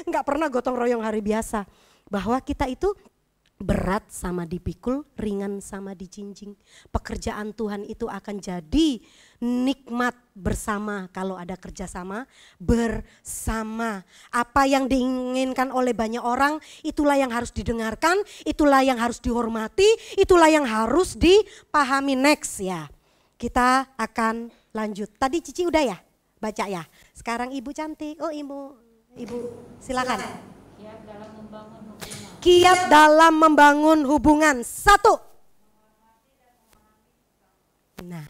Nggak pernah gotong royong hari biasa. Bahwa kita itu berat sama dipikul, ringan sama dijinjing. Pekerjaan Tuhan itu akan jadi nikmat bersama kalau ada kerjasama bersama. Apa yang diinginkan oleh banyak orang, itulah yang harus didengarkan, itulah yang harus dihormati, itulah yang harus dipahami. Next ya, kita akan lanjut. Tadi Cici udah ya baca ya. Sekarang Ibu cantik. Oh Ibu silakan. Kiat dalam membangun hubungan. 1. Nah,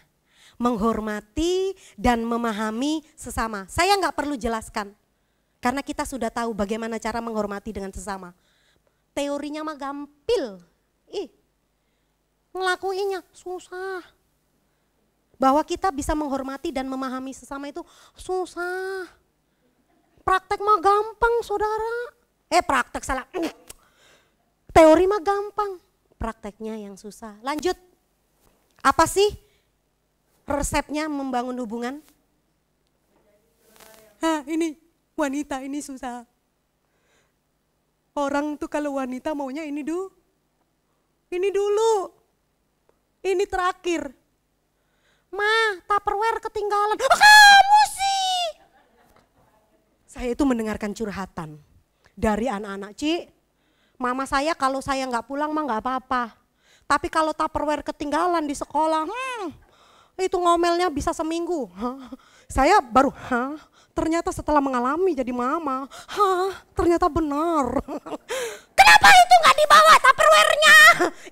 menghormati dan memahami sesama. Saya nggak perlu jelaskan, karena kita sudah tahu bagaimana cara menghormati dengan sesama. Teorinya mah gampil, ngelakuinnya susah. Bahwa kita bisa menghormati dan memahami sesama itu susah. Praktek mah gampang saudara. Praktek salah. Teori mah gampang, prakteknya yang susah. Lanjut, apa sih resepnya membangun hubungan? Ini wanita ini susah. Orang tuh kalau wanita maunya ini dulu, ini terakhir. Tupperware ketinggalan. Kamu sih. Saya itu mendengarkan curhatan dari anak-anak, Mama saya kalau saya nggak pulang mah nggak apa-apa. Tapi kalau Tupperware ketinggalan di sekolah, itu ngomelnya bisa seminggu. Saya baru, ternyata setelah mengalami jadi mama, ternyata benar. Kenapa itu nggak dibawa Tupperware-nya?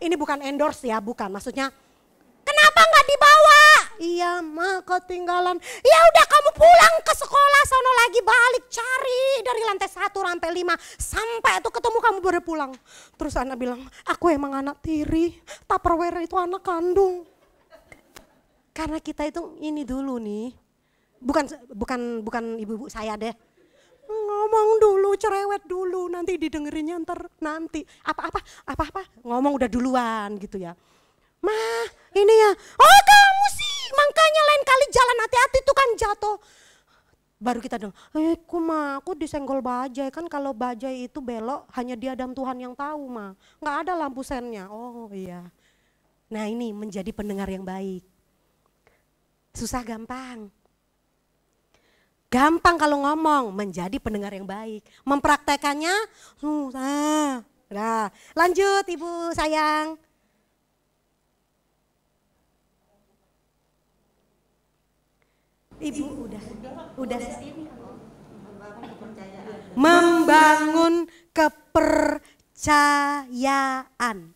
Ini bukan endorse ya, bukan. Maksudnya, kenapa nggak dibawa? Iya mah ketinggalan. Ya udah kamu pulang ke sekolah, sono lagi balik cari dari lantai 1 sampai 5 sampai itu ketemu kamu baru pulang. Terus anak bilang, aku emang anak tiri, Tupperware itu anak kandung. Karena kita itu ini dulu nih, bukan ibu-ibu saya deh. Ngomong dulu, cerewet dulu, nanti didengerinnya nanti apa ngomong udah duluan gitu ya. Ini ya, oh kamu sih. makanya lain kali jalan hati-hati tuh kan jatuh. Baru kita dong, aku disenggol bajai, kan kalau bajai itu belok hanya dia dan Tuhan yang tahu mah. Nggak ada lampu sennya, oh iya. Nah ini menjadi pendengar yang baik. Susah gampang. Gampang kalau ngomong, menjadi pendengar yang baik. Mempraktekannya susah. Nah, lanjut Ibu sayang. Ibu udah. Membangun kepercayaan.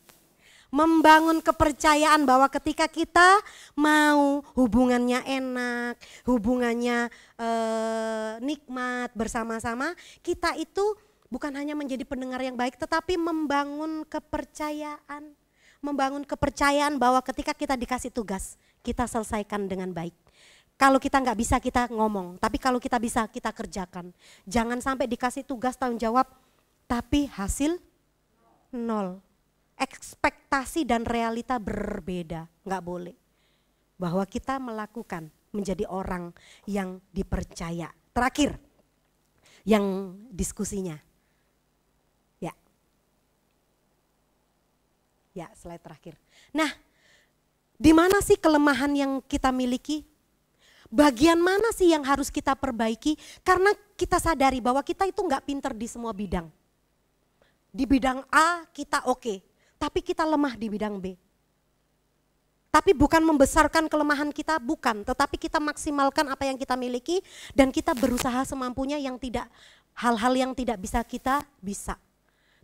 Membangun kepercayaan bahwa ketika kita mau hubungannya enak, hubungannya nikmat bersama-sama, kita itu bukan hanya menjadi pendengar yang baik tetapi membangun kepercayaan. Membangun kepercayaan bahwa ketika kita dikasih tugas, kita selesaikan dengan baik. Kalau kita nggak bisa kita ngomong, tapi kalau kita bisa kita kerjakan. Jangan sampai dikasih tugas tanggung jawab, tapi hasil nol. Ekspektasi dan realita berbeda, nggak boleh. Bahwa kita melakukan menjadi orang yang dipercaya. Terakhir, yang diskusinya. Ya, slide terakhir. Nah, di mana sih kelemahan yang kita miliki? Bagian mana sih yang harus kita perbaiki? Karena kita sadari bahwa kita itu nggak pinter di semua bidang. Di bidang A kita oke, tapi kita lemah di bidang B. Tapi bukan membesarkan kelemahan kita, bukan. Tetapi kita maksimalkan apa yang kita miliki dan kita berusaha semampunya yang tidak, hal-hal yang tidak bisa kita bisa.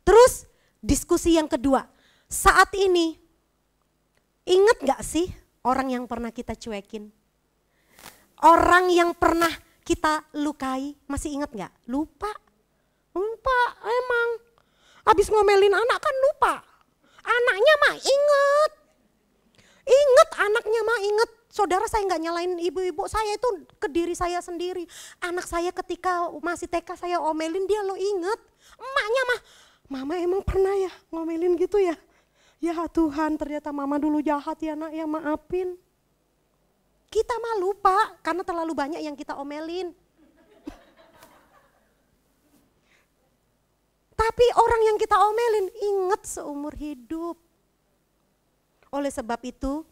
Terus diskusi yang kedua, saat ini ingat gak sih orang yang pernah kita cuekin? Orang yang pernah kita lukai, masih ingat gak? Lupa emang. Habis ngomelin anak kan lupa. Anaknya mah ingat. Ingat anaknya mah ingat. Saudara, saya gak nyalain ibu-ibu, saya itu ke diri saya sendiri. Anak saya ketika masih TK saya omelin, dia lo ingat. Emaknya mah, mama emang pernah ya ngomelin gitu ya. Ya Tuhan, ternyata mama dulu jahat ya nak, ya maafin. Kita mah lupa karena terlalu banyak yang kita omelin. Tapi orang yang kita omelin ingat seumur hidup. Oleh sebab itu,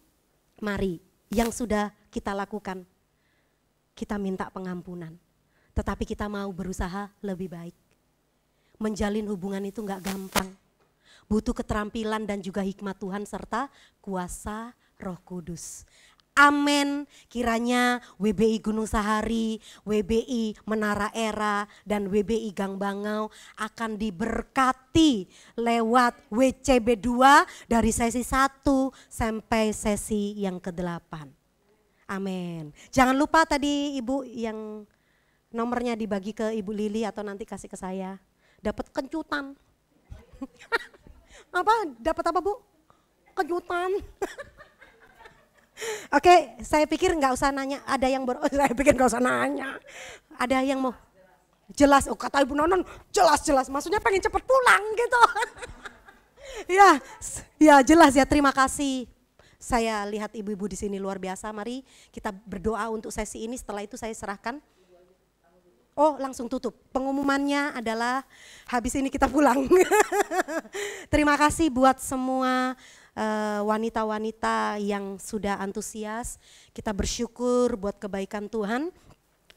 mari yang sudah kita lakukan, kita minta pengampunan. Tetapi kita mau berusaha lebih baik. Menjalin hubungan itu gak gampang. Butuh keterampilan dan juga hikmat Tuhan serta kuasa Roh Kudus. Amin. Kiranya WBI Gunung Sahari, WBI Menara Era, dan WBI Gang Bangau akan diberkati lewat WCB 2 dari sesi 1 sampai sesi yang ke-8. Amin. Jangan lupa tadi Ibu yang nomornya dibagi ke Ibu Lili atau nanti kasih ke saya. Dapat kejutan. Dapat apa Bu? Kejutan. Oke, saya pikir nggak usah nanya. Ada yang saya pikir nggak usah nanya. Ada yang mau jelas? Oh, kata Ibu Nonon jelas. Maksudnya pengen cepet pulang gitu. ya jelas ya. Terima kasih. Saya lihat ibu-ibu di sini luar biasa. Mari kita berdoa untuk sesi ini. Setelah itu saya serahkan. Oh, langsung tutup. Pengumumannya adalah habis ini kita pulang. Terima kasih buat semua wanita-wanita yang sudah antusias. Kita bersyukur buat kebaikan Tuhan.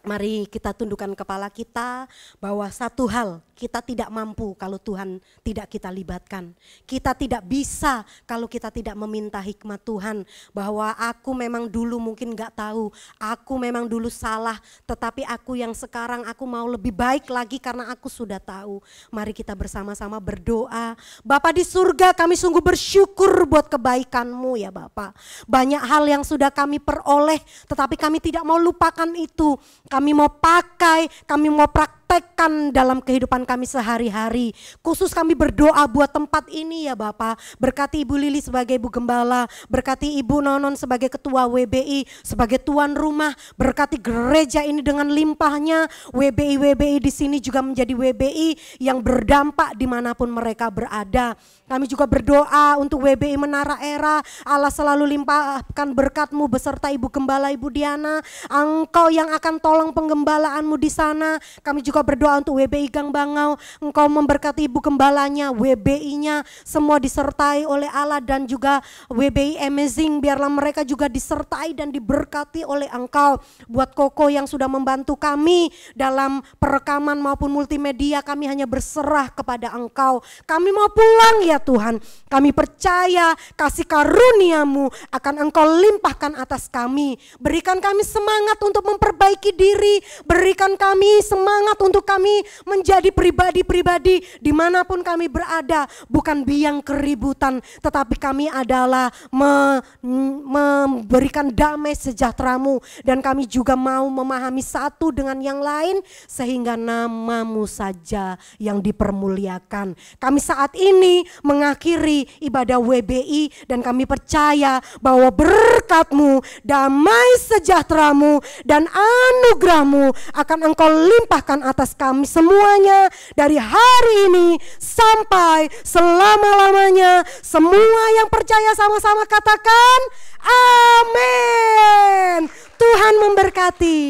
Mari kita tundukkan kepala kita bahwa satu hal, kita tidak mampu kalau Tuhan tidak kita libatkan. Kita tidak bisa kalau kita tidak meminta hikmat Tuhan. Bahwa aku memang dulu mungkin gak tahu, aku memang dulu salah. Tetapi aku yang sekarang aku mau lebih baik lagi karena aku sudah tahu. Mari kita bersama-sama berdoa. Bapa di surga, kami sungguh bersyukur buat kebaikan-Mu ya Bapa. Banyak hal yang sudah kami peroleh tetapi kami tidak mau lupakan itu. Kami mau pakai, kami mau praktek praktekkan dalam kehidupan kami sehari-hari. Khusus kami berdoa buat tempat ini ya Bapak. Berkati Ibu Lili sebagai Ibu Gembala, berkati Ibu Nonon sebagai Ketua WBI, sebagai tuan rumah, berkati gereja ini dengan limpahnya. WBI di sini juga menjadi WBI yang berdampak dimanapun mereka berada. Kami juga berdoa untuk WBI Menara Era. Allah selalu limpahkan berkat-Mu beserta Ibu Gembala Ibu Diana. Engkau yang akan tolong penggembalaanmu di sana. Kami juga berdoa untuk WBI Gang Bangau. Engkau memberkati Ibu Gembalanya, WBI-nya, semua disertai oleh Allah, dan juga WBI Amazing. Biarlah mereka juga disertai dan diberkati oleh Engkau. Buat Koko yang sudah membantu kami dalam perekaman maupun multimedia, kami hanya berserah kepada Engkau. Kami mau pulang ya Tuhan. Kami percaya kasih karunia-Mu akan Engkau limpahkan atas kami. Berikan kami semangat untuk memperbaiki diri. Berikan kami semangat untuk kami menjadi pribadi-pribadi dimanapun kami berada. Bukan biang keributan, tetapi kami adalah memberikan damai sejahtera-Mu. Dan kami juga mau memahami satu dengan yang lain sehingga nama-Mu saja yang dipermuliakan. Kami saat ini mengakhiri ibadah WBI dan kami percaya bahwa berkat-Mu, damai sejahtera-Mu dan anugerah-Mu akan Engkau limpahkan atas kami semuanya dari hari ini sampai selama-lamanya. Semua yang percaya sama-sama katakan amin. Tuhan memberkati.